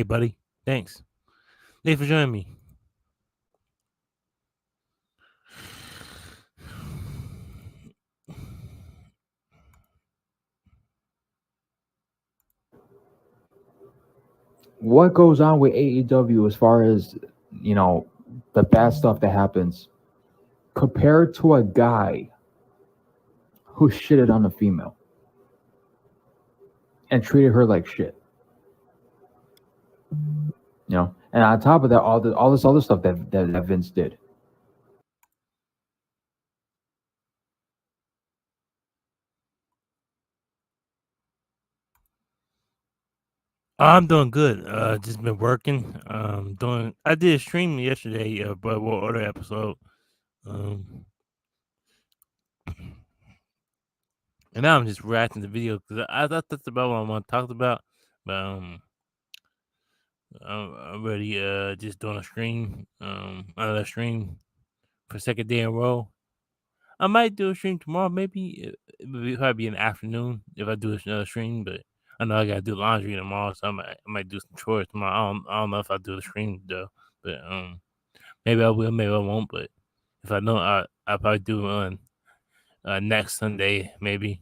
Speaker 1: buddy. Thanks for joining me.
Speaker 4: what goes on with AEW as far as, the bad stuff that happens compared to a guy who shitted on a female and treated her like shit. And on top of that, all this other stuff that Vince did.
Speaker 1: I'm doing good. Just been working. I did a stream yesterday, but what other episode? And now I'm just reacting to the video because I thought that's about what I want to talk about, but I'm already just doing a stream, another stream for second day in a row. I might do a stream tomorrow, maybe. It would probably be in the afternoon if I do another stream, but I know I gotta do laundry tomorrow, so I might do some chores tomorrow. I don't know if I'll do the stream though, but maybe I will, maybe I won't. But if I don't, I'll probably do on next Sunday, maybe.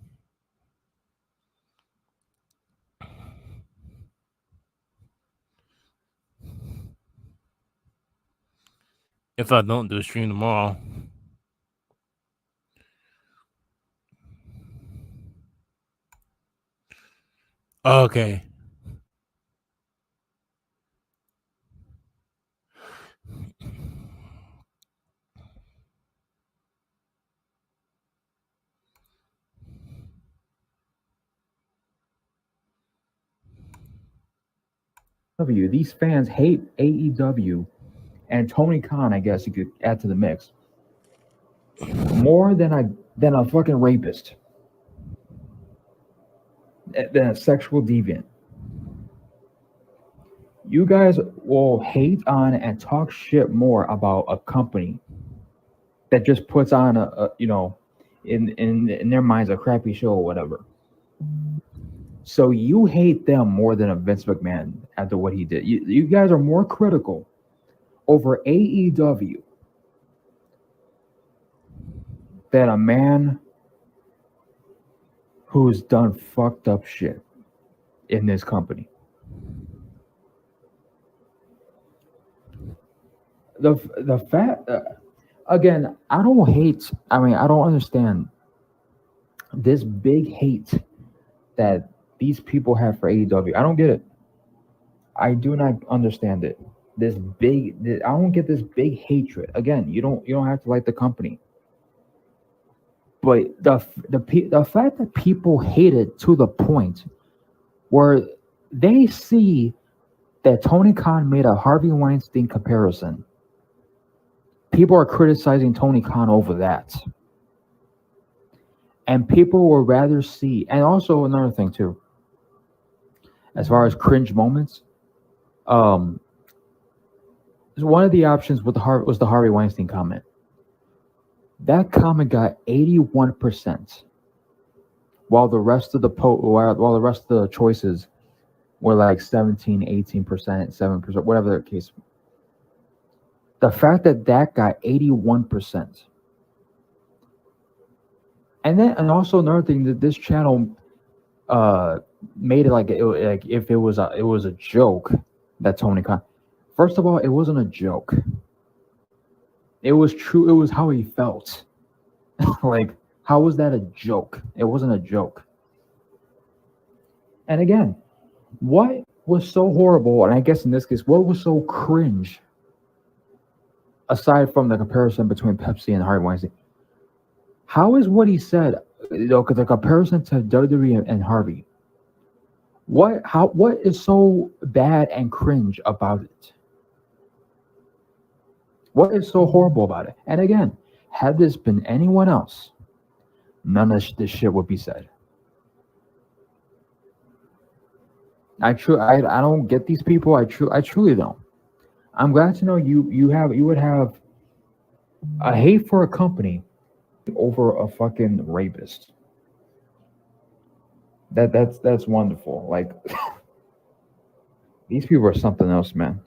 Speaker 1: If I don't do a stream tomorrow. Okay.
Speaker 4: These fans hate AEW and Tony Khan, I guess you could add to the mix, more than a fucking rapist, than a sexual deviant. You guys will hate on and talk shit more about a company that just puts on a in their minds a crappy show or whatever. So you hate them more than a Vince McMahon after what he did. You guys are more critical over AEW than a man who's done fucked up shit in this company. The fact again, I don't understand this big hate that these people have for AEW. I don't get it. I do not understand it. I don't get this big hatred. Again, you don't have to like the company, but the fact that people hate it to the point where they see that Tony Khan made a Harvey Weinstein comparison. People are criticizing Tony Khan over that. And people will rather see, and also another thing too, as far as cringe moments, one of the options with was the Harvey Weinstein comment. That comment got 81%, while the rest of the choices were like 17, 18%, 7%, whatever the case. The fact that got 81%. And also another thing that this channel made it like if it was a joke that Tony Khan. First of all, it wasn't a joke. It was true. It was how he felt. Like, how was that a joke? It wasn't a joke. And again, what was so horrible, and I guess in this case, what was so cringe, aside from the comparison between Pepsi and Harvey Weinstein? How is what he said, the comparison to WWE and Harvey? What is so bad and cringe about it? What is so horrible about it? And again, had this been anyone else, none of this shit would be said. I don't get these people. I truly don't. I'm glad to know you would have a hate for a company over a fucking rapist. That's wonderful. Like, these people are something else, man.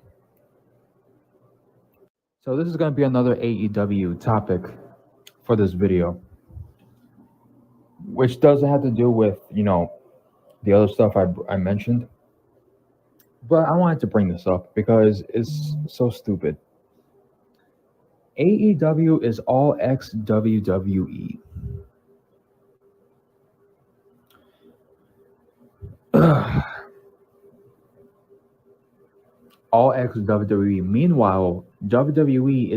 Speaker 4: So this is going to be another AEW topic for this video, which doesn't have to do with the other stuff I mentioned, but I wanted to bring this up because it's so stupid. AEW is all ex WWE. All ex WWE. Meanwhile, WWE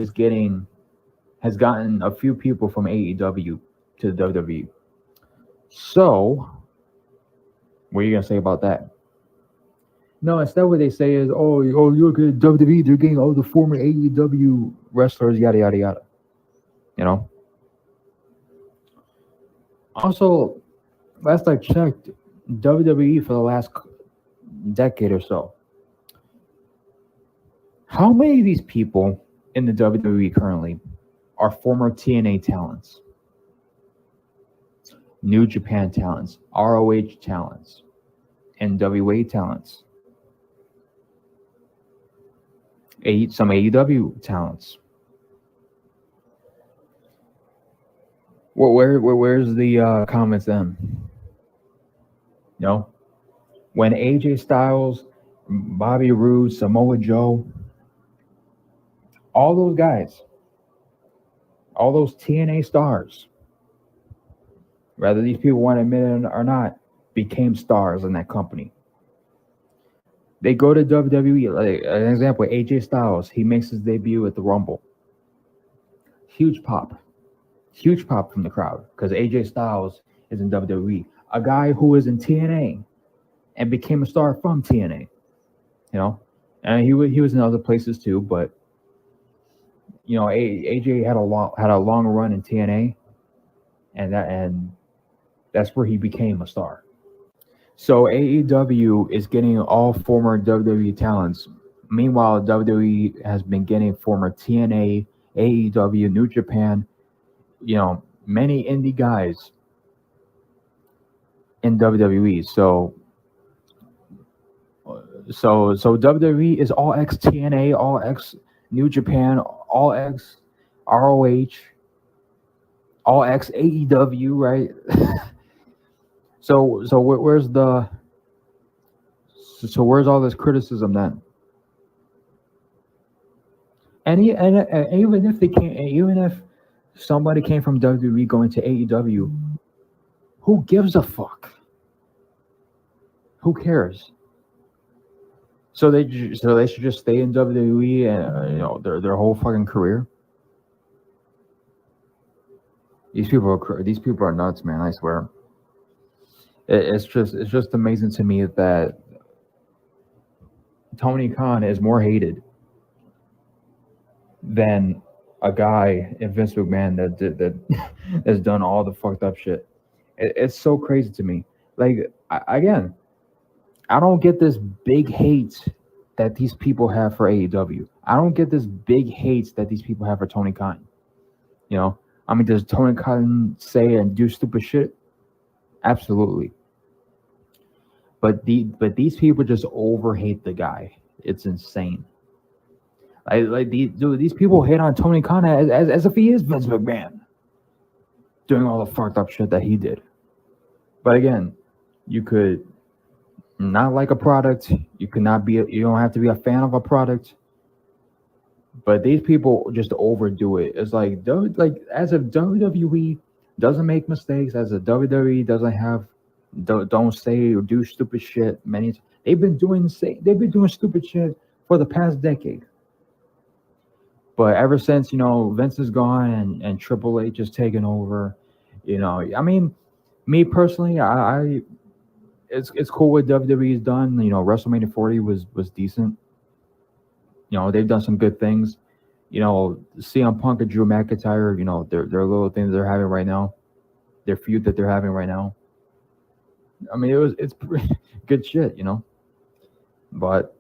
Speaker 4: has gotten a few people from AEW to WWE. So, what are you gonna say about that? No, instead what they say is, oh, you're good. WWE, they're getting all the former AEW wrestlers, yada yada yada. Also, last I checked, WWE for the last decade or so. How many of these people in the WWE currently are former TNA talents, New Japan talents, ROH talents, NWA talents, some AEW talents? Where's the comments then? You know, when AJ Styles, Bobby Roode, Samoa Joe, all those guys, all those TNA stars, whether these people want to admit it or not, became stars in that company. They go to WWE. Like an example, AJ Styles, he makes his debut at the Rumble. Huge pop from the crowd because AJ Styles is in WWE. A guy who is in TNA and became a star from TNA, you know, and he was in other places too, but you know, AJ had a long run in TNA, and that's where he became a star. So AEW is getting all former WWE talents. Meanwhile, WWE has been getting former TNA, AEW, New Japan, you know, many indie guys in WWE. So WWE is all ex TNA, all ex New Japan, all ex ROH, all ex AEW, right? So where's where's all this criticism then? And even if even if somebody came from WWE going to AEW, who gives a fuck? Who cares? So they should just stay in WWE and you know their whole fucking career. These people are nuts, man. I swear. It's just amazing to me that Tony Khan is more hated than a guy in Vince McMahon that has done all the fucked up shit. It's so crazy to me. Like again, I don't get this big hate that these people have for AEW. I don't get this big hate that these people have for Tony Khan. You know, I mean, does Tony Khan say and do stupid shit? Absolutely. But these people just overhate the guy. It's insane. These people hate on Tony Khan as if he is Vince McMahon, doing all the fucked up shit that he did. But again, you could not like a product. You don't have to be a fan of a product. But these people just overdo it. It's like as if WWE doesn't make mistakes, as if WWE don't say or do stupid shit. They've been doing stupid shit for the past decade. But ever since Vince is gone and Triple H is taken over, I mean, me personally, it's cool what WWE's done. WrestleMania 40 was decent. They've done some good things. CM Punk and Drew McIntyre, their little things they're having right now, their feud that they're having right now. I mean, it's good shit, But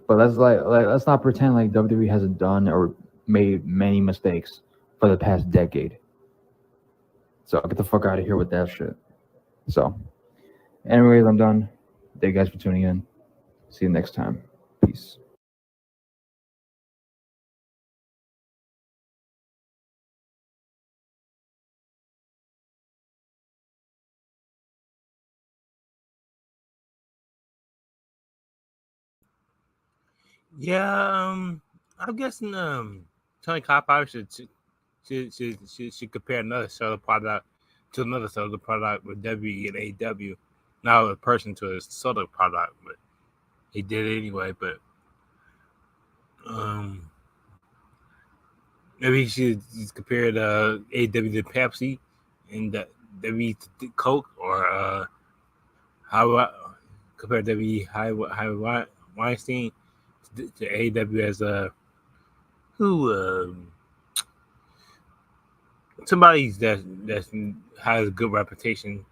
Speaker 4: let's not pretend like WWE hasn't done or made many mistakes for the past decade. So get the fuck out of here with that shit. So, anyways, I'm done. Thank you guys for tuning in. See you next time. Peace.
Speaker 1: Yeah, I'm guessing Tony Khan probably should compare another soda product to another soda product with W and AW, not a person to a soda product, but he did it anyway. But maybe he should just compare the AW to Pepsi and the W to Coke, or how compare W High Weinstein to AW as a somebody that has a good reputation.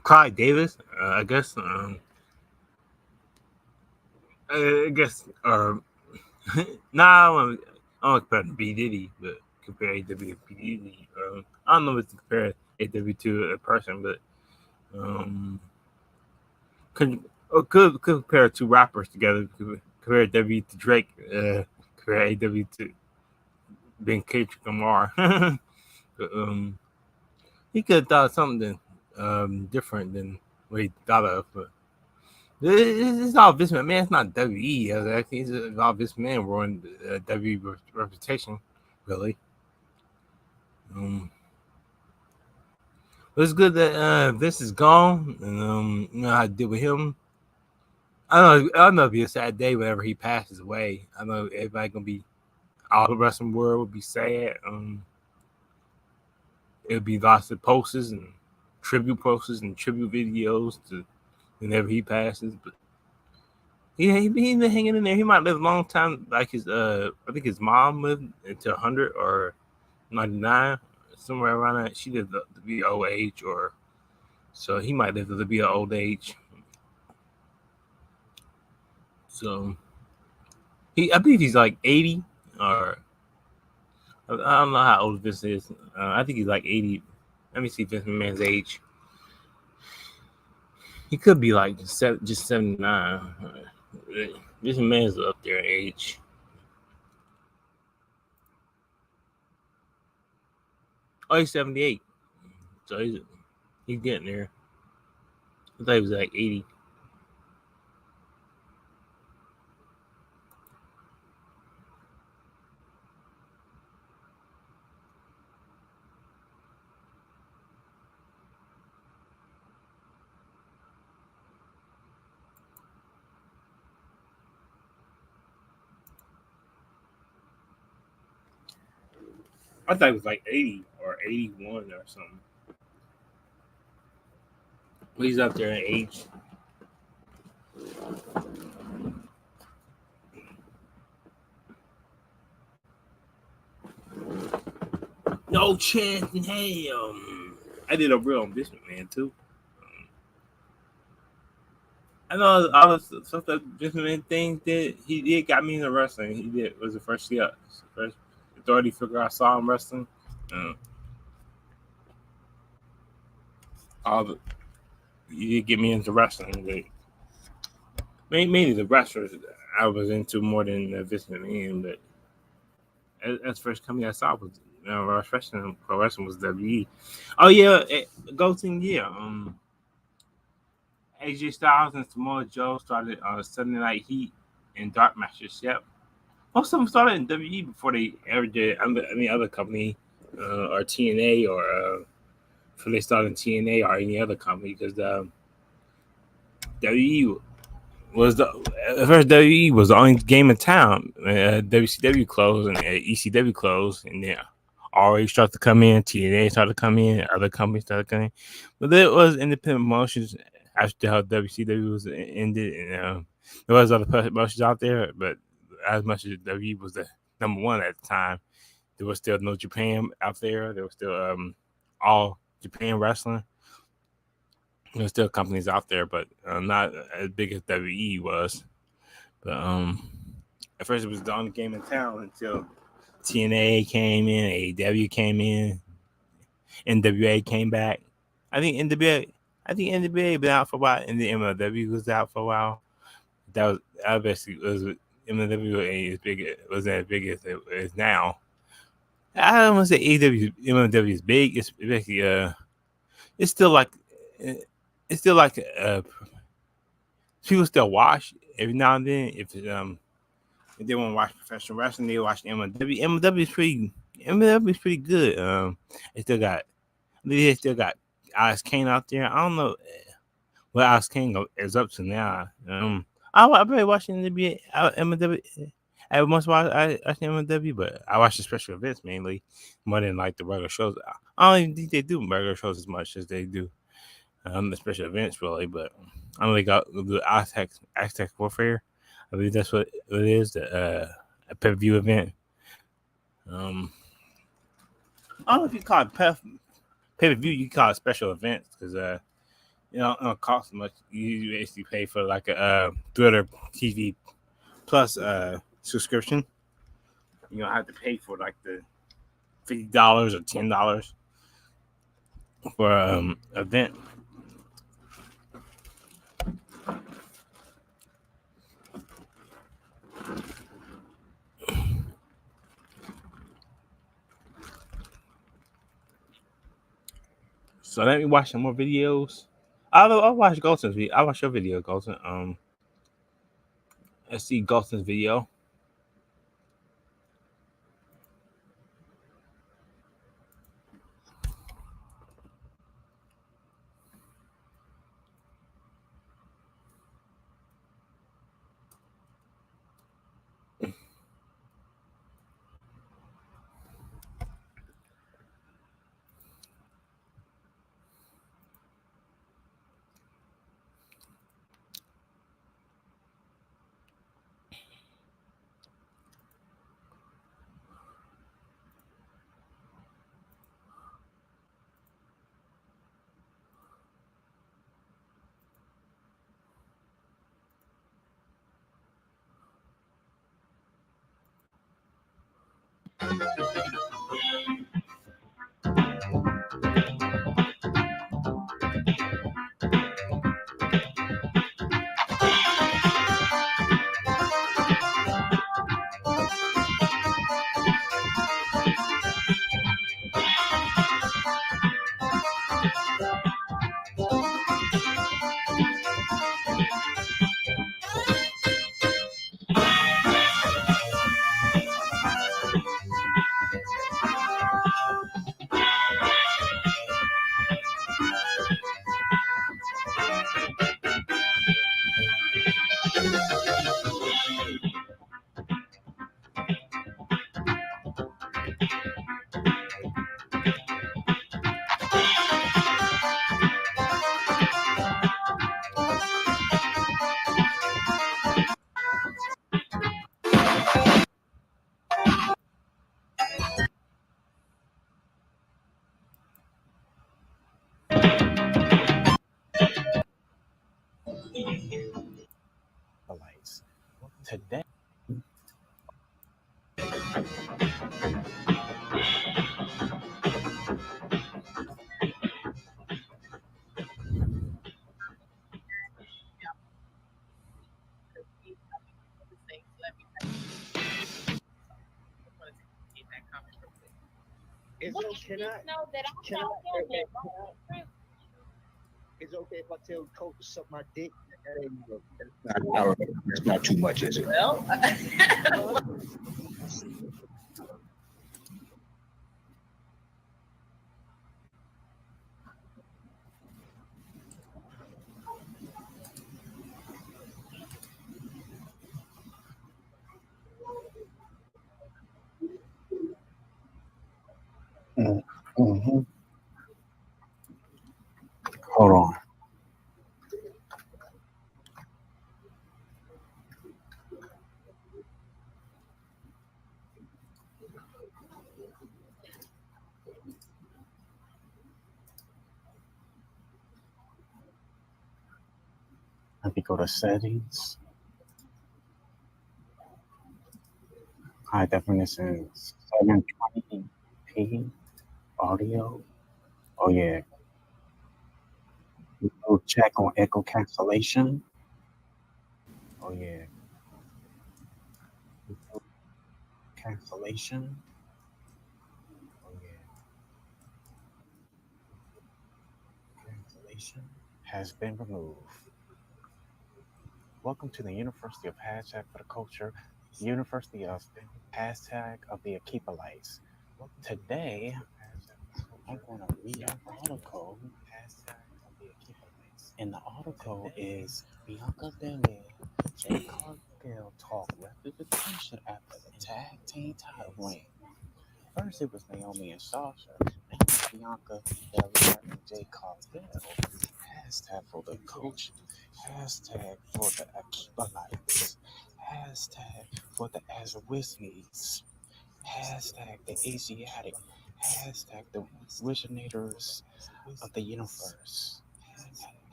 Speaker 1: Clyde Davis, I guess. I guess. Nah, I don't compare to B Diddy, but compare AW to B Diddy. I don't know if to compare AW to a person, but could compare two rappers together. Compare W to Drake. Compare AW to Ben Kendrick Lamar. But, he could have thought something different than what he thought of. But it's all Vince McMahon. It's not WE. It's all Vince McMahon ruined WWE reputation, really. But it's good that Vince is gone, and you know how to deal with him. I know it'll be a sad day whenever he passes away. I know everybody gonna be all the wrestling world will be sad. It'll be lots of posters and tribute videos to whenever he passes. But he been hanging in there. He might live a long time, like his I think his mom lived until 100 or 99, somewhere around that. She lived to be old age, or so he might live to be an old age. So I believe he's like 80, or I don't know how old Vince is. I think he's like 80. Let me see Vince McMahon's age. He could be like just 79. Vince McMahon's up there in age. Oh, he's 78. So he's getting there. I thought he was like 80. I thought it was like 80 or 81 or something. But he's up there in age. No chance in hell. I did a real on Vince McMahon too. I know all the stuff that Vince McMahon things did. He did got me into wrestling. He did was the first authority figure I saw him wrestling. All the he did get me into wrestling. Mainly the wrestlers I was into more than Vince McMahon, but as first company I saw was pro wrestling was WWE. Oh yeah, Goldstein, yeah. AJ Styles and Samoa Joe started Sunday Night Heat and Dark Matches. Yep, most of them started in WWE before they ever did any other company or TNA or before they started in TNA or any other company, because WWE was the first WWE was the only game in town. WCW closed and ECW closed, and then already started to come in. TNA started to come in. Other companies started coming, but there was independent promotions after how WCW was ended, and there was other promotions out there. But as much as WWE was the number one at the time, there was still no Japan out there. There was still all Japan wrestling. There's still companies out there, but not as big as WWE was. But at first it was the only game in town until TNA came in, AEW came in, NWA came back. I think NWA been out for a while, and the MLW was out for a while. That was obviously was MLW wasn't as big as it is now. I don't want to say MLW is big. It's basically it's still like people still watch every now and then. If they want to watch professional wrestling, they watch MLW. MLW is pretty good. They still got Alex Kane out there. I don't know what Alex Kane is up to now. I really watching the MLW. I must watch MLW, but I watch the special events mainly more than like the regular shows. I don't even think they do regular shows as much as they do the special events, really. But I only got the Aztec Warfare. I believe that's what it is. A pay-per-view event. I don't know if you call it pay-per-view. You call it special events because it don't cost much. You basically pay for like a Twitter TV Plus subscription. You don't have to pay for like the $50 or $10 for event. So let me watch some more videos. I'll watch Golson's video. I'll watch your video, Golson. Let's see Golson's video. Today.
Speaker 5: Is it okay if I tell Coach to suck my dick? That's not too much, is it? Well,
Speaker 2: Mm-hmm. Hold on. Let me go to settings. High definition 720p audio. Oh yeah. We'll check on echo cancellation. Oh yeah. Cancellation. Oh yeah. Cancellation has been removed. Welcome to the University of Hashtag for the Culture, University of Hashtag of the Akipalites. Today, I'm going to read an article. And the article is Bianca Belair, Jay Cargill talk representation after the tag team title reign. First, it was Naomi and Sasha. Now
Speaker 6: Bianca Belair and J. Carvel. Hashtag for the coach. Hashtag for the Akibalites. Hashtag for the Azawiznis. Hashtag the Asiatic. Hashtag the originators of the universe.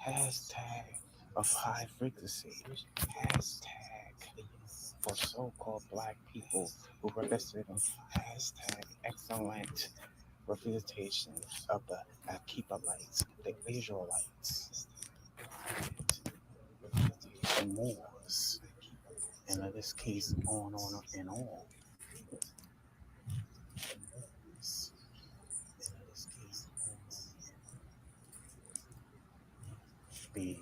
Speaker 6: Hashtag of high frequency. Hashtag for so-called black people who represent hashtag excellent representation of the Akibalites, the Israelites, the Moors, and in this case, on and on. Be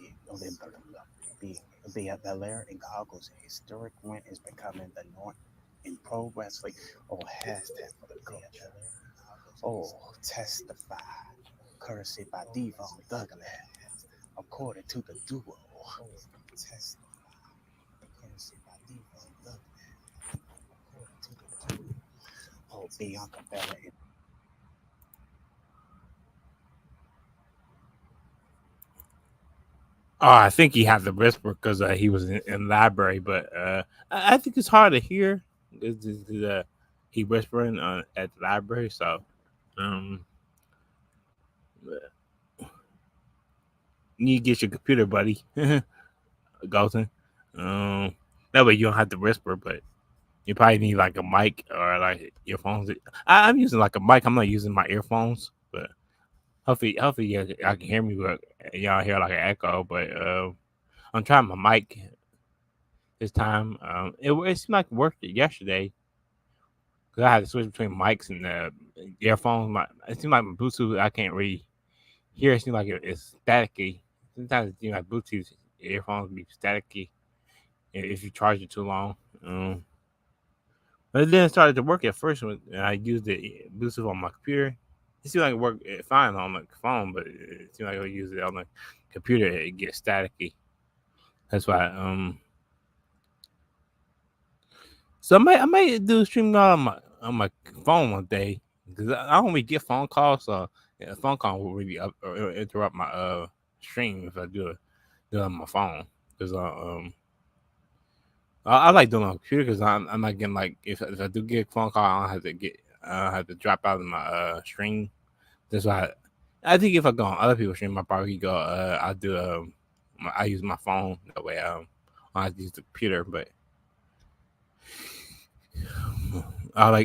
Speaker 6: be at Belair and Goggles. A historic win is becoming the norm in pro wrestling. Oh, hashtag for the culture. Oh, testify. Courtesy by Devon Douglas. According to the duo. Testify. Courtesy by Devon Douglas. According to the duo. Oh, Bianca Belair.
Speaker 1: Oh, I think he had the whisper because he was in library, but I think it's hard to hear. He whispering at the library, so um, you need to get your computer, buddy, Galton. That way you don't have to whisper, but you probably need like a mic or like earphones. I'm using like a mic. I'm not using my earphones, but hopefully y'all can hear me, but y'all hear like an echo. But I'm trying my mic this time. It seemed like it worked yesterday because I had to switch between mics and earphones. It seemed like my Bluetooth I can't really hear. It seems like it's staticky. Sometimes it seems like Bluetooth earphones be staticky if you charge it too long. But then it started to work at first when I used the Bluetooth on my computer. It seemed like it worked fine on the phone, but it seemed like I use it on the computer, it gets staticky. That's why. So I might do a stream on my phone one day because I don't really get phone calls, so yeah, a phone call will really or interrupt my stream if I do it on my phone because I like doing it on the computer because I'm not getting like if I do get a phone call I don't have to drop out of my stream. That's why I think if I go on other people's stream I probably go I do I use my phone that way I don't have to use the computer, but I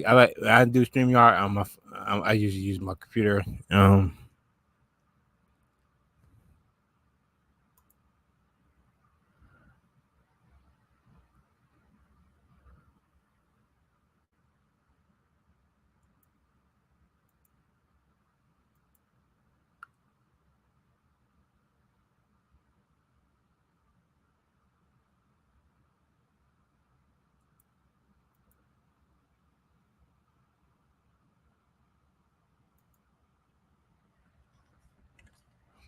Speaker 1: do StreamYard on my I usually use my computer.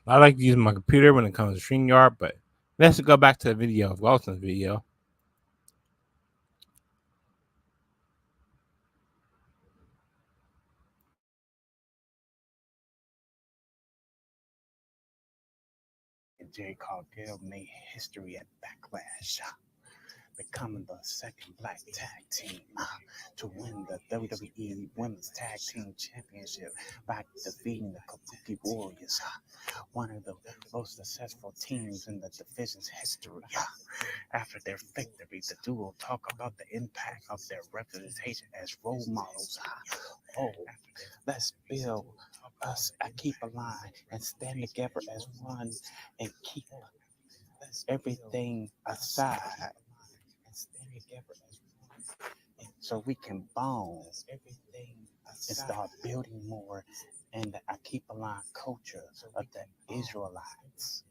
Speaker 1: I like to use my computer when it comes to StreamYard, but let's go back to the video of Wilson's video.
Speaker 6: And Jerry Cargill made history at Backlash, becoming the second black tag team to win the WWE Women's Tag Team Championship by defeating the Kabuki Warriors, one of the most successful teams in the division's history. After their victory, the duo talk about the impact of their representation as role models. Oh, let's build us keep a line and stand together as one and keep everything aside so we can bond and start building more in the Akipalan culture of the Israelites.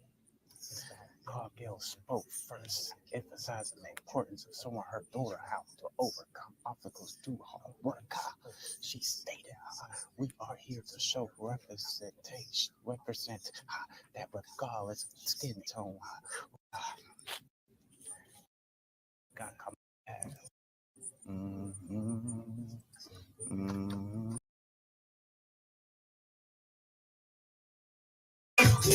Speaker 6: Cargill spoke first, emphasizing the importance of showing her daughter how to overcome obstacles through hard work. She stated, "We are here to show representation, that regardless of skin tone, God come back." Mm-hmm. Mm-hmm.
Speaker 7: Sir,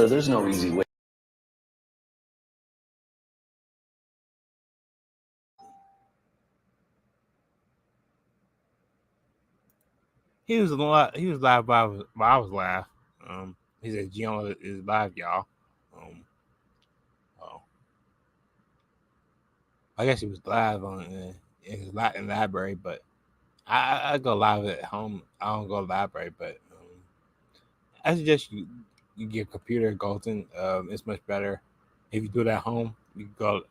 Speaker 7: there's no easy way.
Speaker 1: He was live. He was live while I was live. He said Geno is live, y'all. Oh, I guess he was live on in his in the library, but I go live at home. I don't go library, but I suggest you get a computer Golden. It's much better if you do it at home. You go,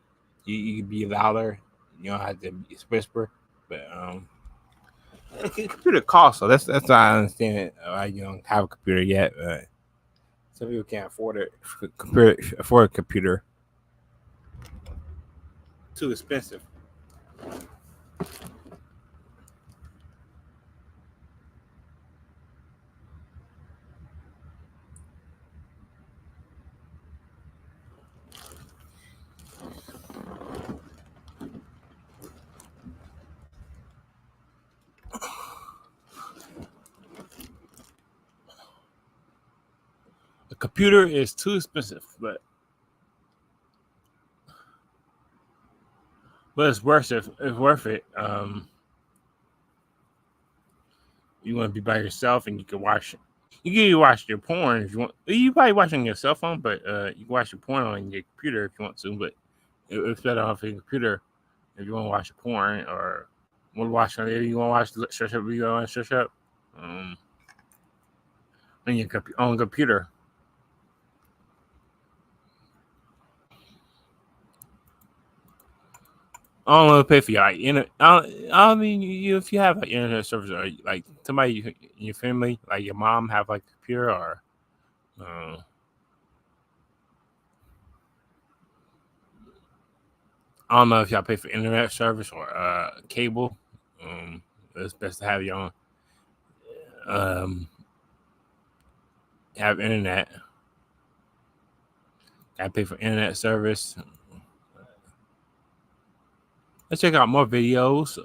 Speaker 1: you can be louder. You don't have to whisper, but computer costs, so that's why I understand it. You don't have a computer yet. Some people can't afford it. Afford a computer. Too expensive. A computer is too expensive, but it's worth it. It's worth it. You want to be by yourself, and you can watch. You can watch your porn if you want. You probably watching your cell phone, but you can watch your porn on your computer if you want to. But it's better off your computer if you want to watch your porn or want to watch on there. You want to watch the search up video on search up on your own computer. I don't want to pay for your I mean, if you have like internet service or like somebody in your family, like your mom, have like a computer or. I don't know if y'all pay for internet service or cable. It's best to have your own. Have internet. Gotta pay for internet service. Let's check out more videos.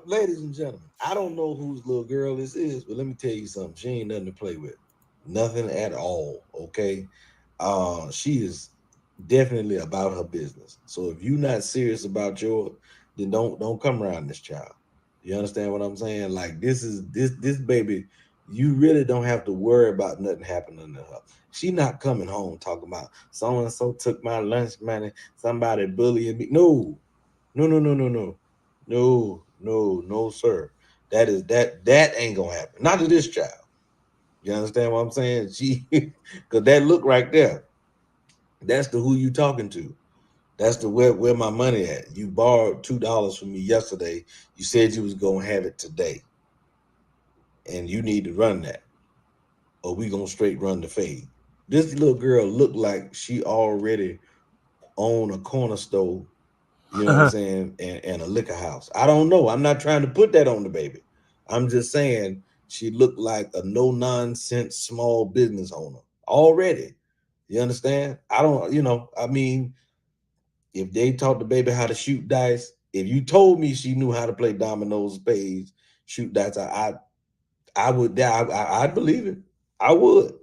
Speaker 8: Ladies and gentlemen, I don't know whose little girl this is, but let me tell you something. She ain't nothing to play with. Nothing at all. Okay. She is definitely about her business. So if you're not serious about yours, then don't come around this child. You understand what I'm saying? Like this baby, you really don't have to worry about nothing happening to her. She not coming home talking about so and so took my lunch money, somebody bullying me. No, no, no, no, no, no. No, no, no, sir. That ain't gonna happen. Not to this child. You understand what I'm saying? She because that look right there, that's the who you talking to. That's the where my money at. You borrowed $2 from me yesterday. You said you was gonna have it today. And you need to run that. Or we gonna straight run the fade. This little girl looked like she already owned a corner store, you know what I'm saying, and a liquor house. I don't know. I'm not trying to put that on the baby. I'm just saying she looked like a no-nonsense small business owner already. You understand? I don't, I mean, if they taught the baby how to shoot dice, if you told me she knew how to play dominoes, spades, shoot dice, I would, I'd believe it. I would.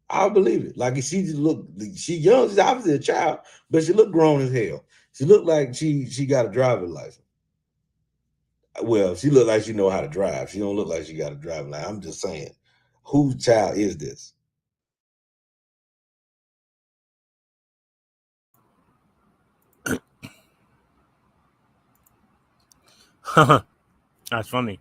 Speaker 8: I'll believe it. Like she just look, she young, she's obviously a child, but she look grown as hell. She looked like she got a driver's license. Well, she looked like she know how to drive. She don't look like she got a driving license. I'm just saying, whose child is this?
Speaker 1: That's funny.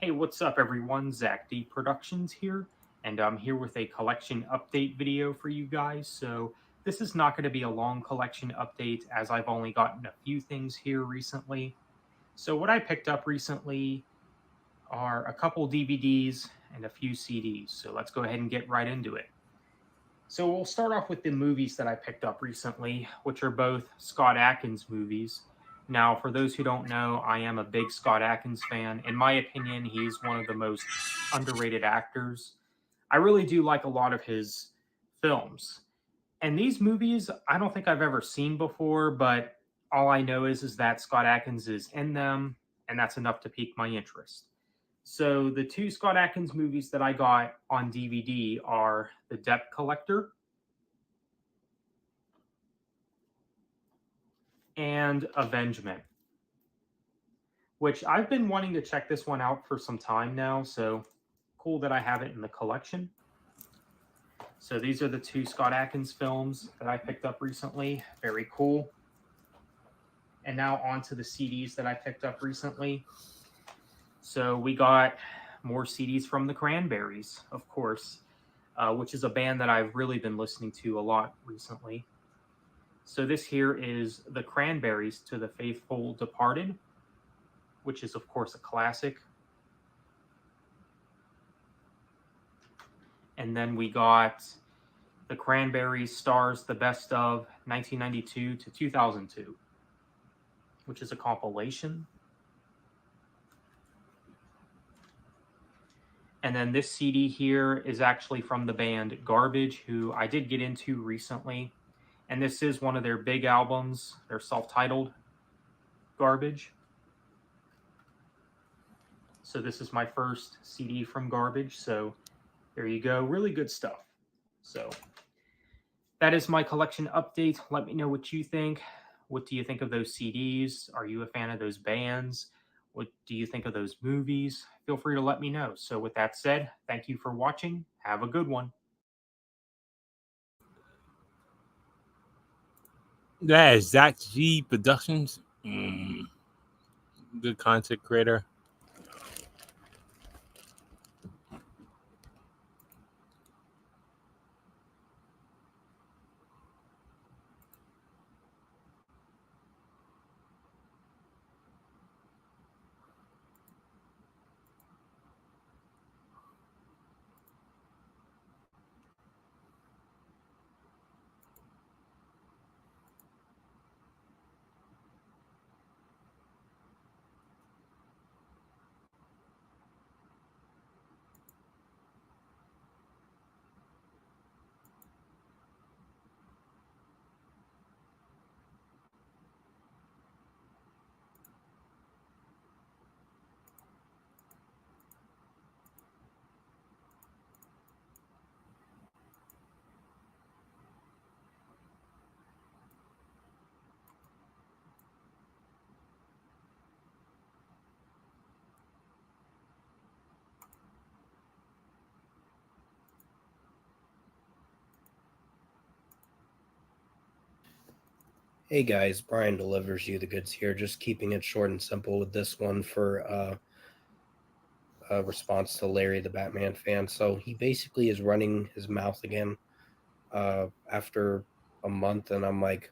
Speaker 7: Hey, what's up, everyone? Zach D Productions here, and I'm here with a collection update video for you guys. So, this is not going to be a long collection update as I've only gotten a few things here recently. So, what I picked up recently are a couple DVDs and a few CDs. So, let's go ahead and get right into it. So, we'll start off with the movies that I picked up recently, which are both Scott Adkins movies. Now, for those who don't know, I am a big Scott Adkins fan. In my opinion, he's one of the most underrated actors. I really do like a lot of his films. And these movies, I don't think I've ever seen before, but all I know is that Scott Adkins is in them, and that's enough to pique my interest. So, the two Scott Adkins movies that I got on DVD are The Debt Collector and Avengement, which I've been wanting to check this one out for some time now. So cool that I have it in the collection. So these are the two Scott Adkins films that I picked up recently. Very cool. And now on to the CDs that I picked up recently. So we got more CDs from the Cranberries, of course, which is a band that I've really been listening to a lot recently. So this here is the Cranberries to the Faithful Departed, which is, of course, a classic. And then we got the Cranberries Stars the Best of 1992 to 2002, which is a compilation. And then this CD here is actually from the band Garbage, who I did get into recently. And this is one of their big albums. They're self-titled Garbage. So this is my first CD from Garbage. So there you go. Really good stuff. So that is my collection update. Let me know what you think. What do you think of those CDs? Are you a fan of those bands? What do you think of those movies? Feel free to let me know. So, with that said, thank you for watching. Have a good one.
Speaker 1: That is Zach G Productions. Good content creator.
Speaker 9: Hey guys, Brian delivers you the goods here. Just keeping it short and simple with this one for a response to Larry the Batman fan. So he basically is running his mouth again after a month, and I'm like,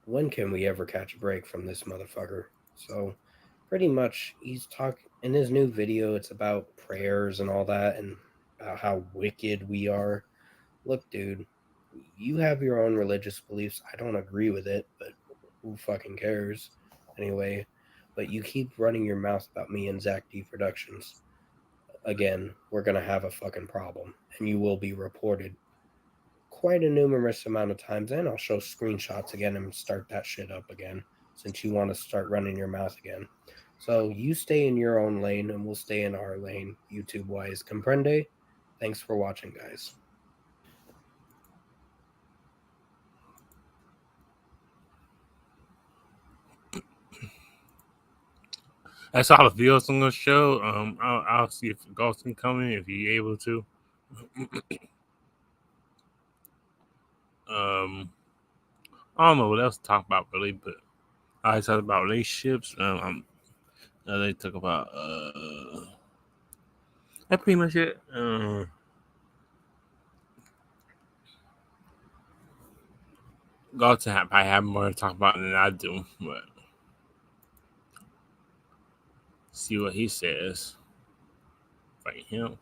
Speaker 9: when can we ever catch a break from this motherfucker? So pretty much he's talking in his new video, it's about prayers and all that and about how wicked we are. Look, dude, you have your own religious beliefs. I don't agree with it, but who fucking cares? Anyway, but you keep running your mouth about me and Zach D Productions. Again, we're gonna have a fucking problem, and you will be reported quite a numerous amount of times, and I'll show screenshots again and start that shit up again since you want to start running your mouth again. So you stay in your own lane and we'll stay in our lane, YouTube wise. Comprende? Thanks for watching, guys.
Speaker 1: That's all the videos I'm gonna show. I'll see if Ghost can come in if he's able to. I don't know what else to talk about really, but I talked about relationships. They talk about that's pretty much it. Galton probably have more to talk about than I do, but see what he says. Fight him.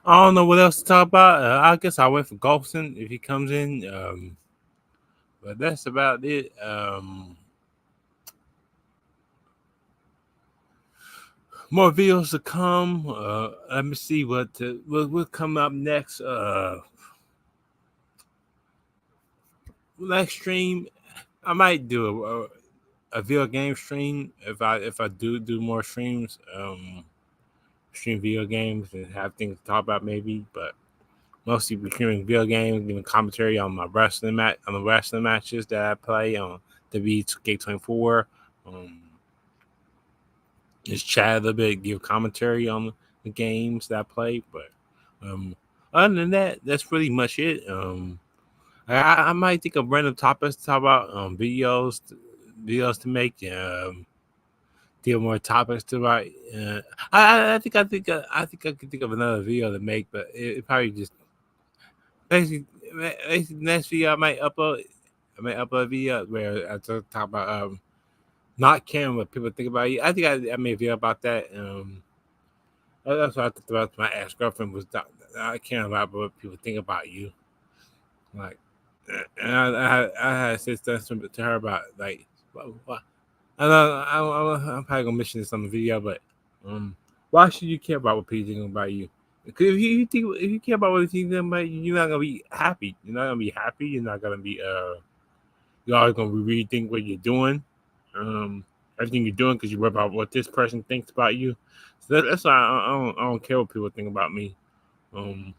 Speaker 1: I don't know what else to talk about. I guess I'll wait for Golfson if he comes in. But that's about it. More videos to come. Let me see what will come up next. Next stream, I might do a video game stream if I do more streams. Stream video games and have things to talk about maybe, but mostly be streaming video games, giving commentary on my on the wrestling matches that I play on WWE 2K24. Just chat a little bit, give commentary on the games that I play. But other than that, that's pretty much it. I might think of random topics to talk about, videos to make, deal more topics to write. I think I could think of another video to make, but it probably just basically, next video I might upload. I might upload a video where I talk about not caring what people think about you. I think I made a video about that. That's what I thought about my ex girlfriend was not caring about what people think about you. Like, and I had said stuff to her about like, what I know I'm probably gonna mention this on the video, but why should you care about what people think about you? Because if you care about what people think about you, you're not gonna be happy. You're not gonna be happy. You're not gonna be You're always gonna rethink what you're doing, everything you're doing because you worry about what this person thinks about you. So that's why I don't care what people think about me. That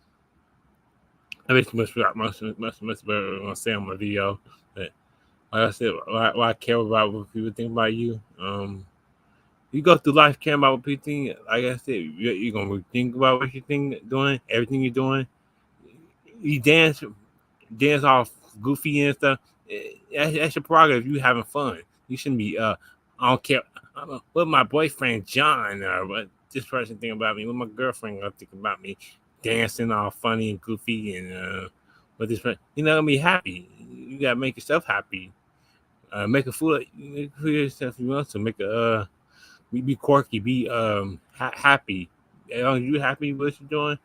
Speaker 1: makes much better when I say on my video. But like I said, why I care about what people think about you. You go through life caring about what people think. Like I said, you're gonna think about what you think doing, everything you're doing. You dance off goofy and stuff. That's your prerogative. You having fun. You shouldn't be. I don't care. What my boyfriend John or what this person think about me. What my girlfriend gonna think about me. Dancing all funny and goofy and what this person. You're not gonna be happy. You gotta make yourself happy. Make a fool of yourself if you want to. Make a be quirky. Be happy. As long as you happy with what you're doing,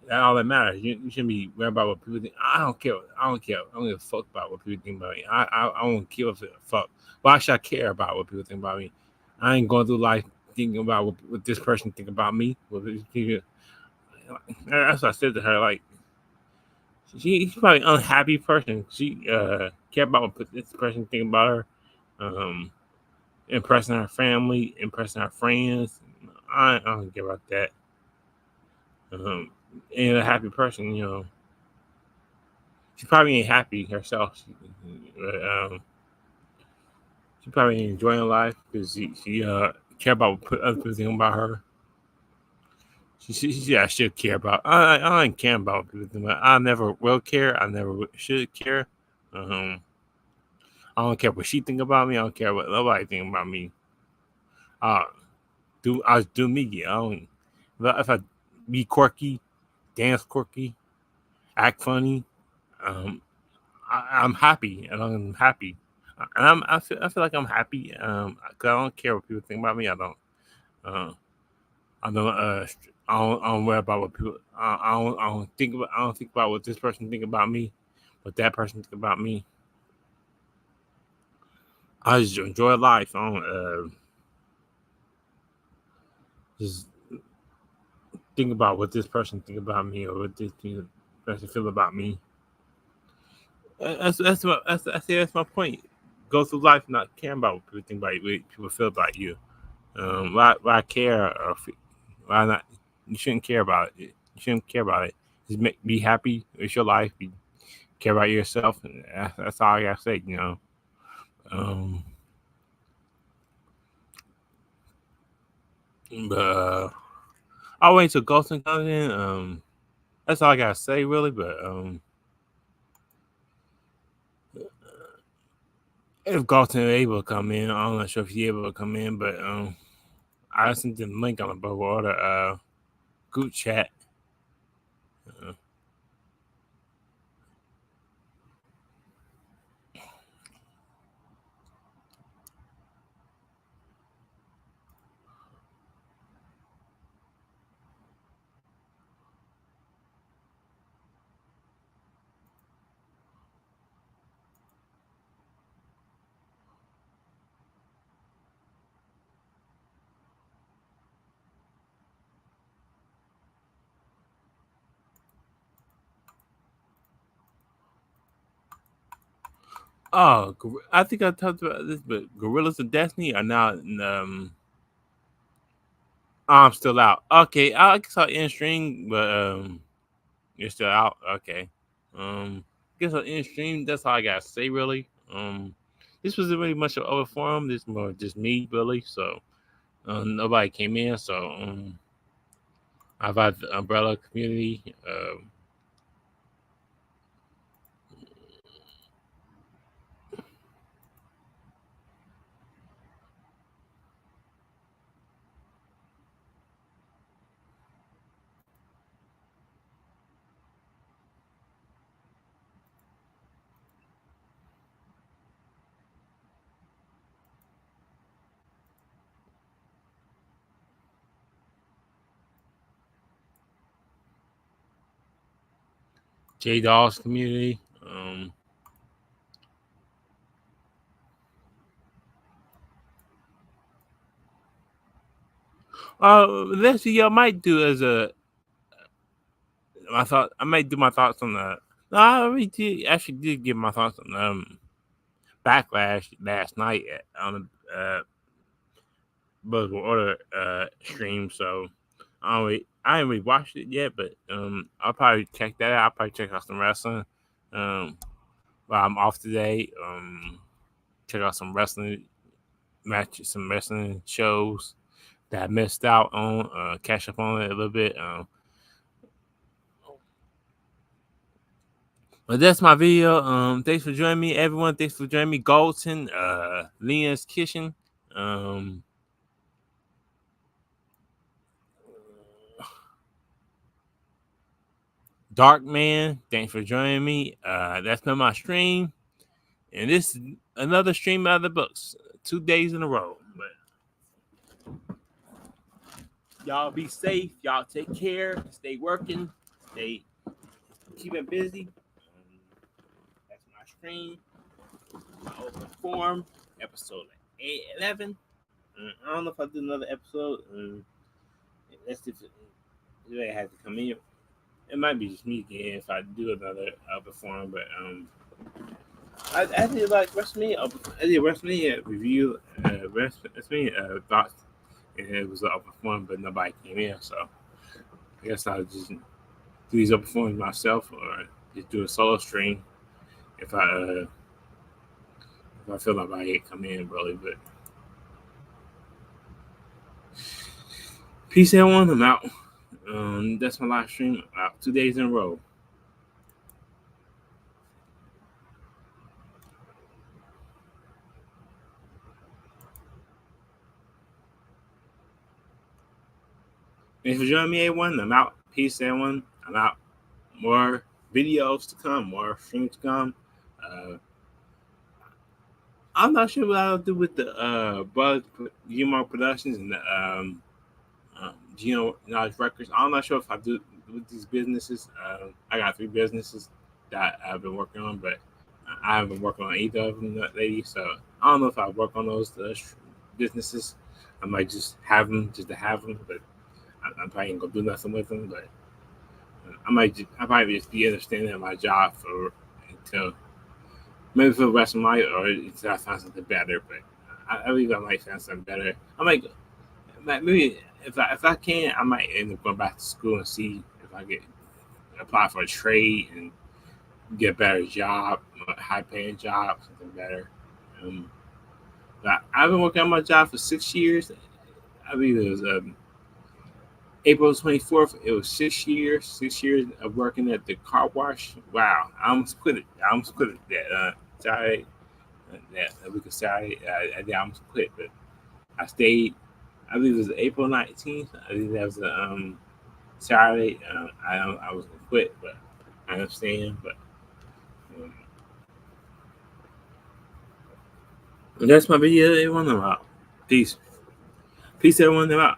Speaker 1: that's all that matters. You shouldn't be worried about what people think. I don't care. I don't care. I don't give a fuck about what people think about me. I don't give a fuck. Why should I care about what people think about me? I ain't going through life thinking about what this person think about me. That's what I said to her. Like she's probably an unhappy person. She care about what this person think about her. Um, Impressing her family, impressing her friends. I don't care about that. Um, and a happy person, she probably ain't happy herself. She probably ain't enjoying life because she care about what other people think about her. She I should care about. I ain't care about what people think about. I never will care. I never should care. Um, I don't care what she think about me. I don't care what nobody think about me. Uh, I do me. I don't. If I be quirky, dance quirky, act funny, um, I'm happy and I'm happy. And I feel like I'm happy. 'Cause I don't care what people think about me. I don't. Uh, I don't. I don't worry about what people. I don't think about what this person think about me, what that person think about me. I just enjoy life. I don't just think about what this person think about me or what this person feel about me. That's my point. Go through life not caring about what people think about you, what people feel about you. Why care or why not? You shouldn't care about it. You shouldn't care about it. Just be happy with your life. Care about yourself. And that's all I gotta say. But I'll wait till Ghosting comes in. That's all I gotta say, really. But if Ghosting is able to come in, I'm not sure if he's able to come in. But I sent the link on the bubble order group chat. Uh, Oh, I think I talked about this, but Gorillas of Destiny are now. I'm still out. Okay, I saw in stream, but you're still out. Okay. Guess on in stream. That's all I gotta say, really. This wasn't really much of a forum. This more just me, really. So nobody came in. So I've had the umbrella community. J Dawes community. This video I might do as a my thought. I might do my thoughts on the. No, I already did give my thoughts on Backlash last night on the Buzz Will Order stream. So I ain't really watched it yet, but I'll probably check that out. I'll probably check out some wrestling. While I'm off today, check out some wrestling matches, some wrestling shows that I missed out on. Catch up on it a little bit. But that's my video. Thanks for joining me, everyone. Thanks for joining me, Golden, Lena's Kitchen. Dark Man, thanks for joining me. That's been my stream. And this is another stream out of the books. 2 days in a row. But y'all be safe. Y'all take care. Stay working. Stay keeping busy. That's my stream. My open forum. Episode 11. I don't know if I'll do another episode. That's if it has to come in. It might be just me again if I do another open forum, but I did like WrestleMania. I did WrestleMania review, WrestleMania thoughts, and it was an open forum, but nobody came in. So I guess I'll just do these open forums myself, or just do a solo stream if I feel like I ain't come in, really. But peace, everyone. I'm out. That's my live stream. Out 2 days in a row. Thanks for joining me, everyone. I'm out. Peace, everyone. I'm out. More videos to come, more streams to come. I'm not sure what I'll do with the Buzz Geno Productions and the Geno Knowledge Records. I'm not sure if I do with these businesses. I got 3 businesses that I've been working on, but I haven't been working on either of them lately. So I don't know if I work on those businesses. I might just have them just to have them, but I'm probably ain't gonna do nothing with them. But I might just be understanding of my job until maybe for the rest of my or until I find something better. But I believe I might find something better. I might maybe if I can, I might end up going back to school and see if I get apply for a trade and get a better job, a high paying job, something better. But I've been working on my job for 6 years. I believe it was April 24th. It was 6 years. 6 years of working at the car wash. Wow, I almost quit it. That Saturday. That week of Saturday, I almost quit, but I stayed. I believe it was April 19th. I think that was a Saturday. I was gonna quit, but I understand. But that's my video. Everyone, I'm out. Peace, everyone. I'm out.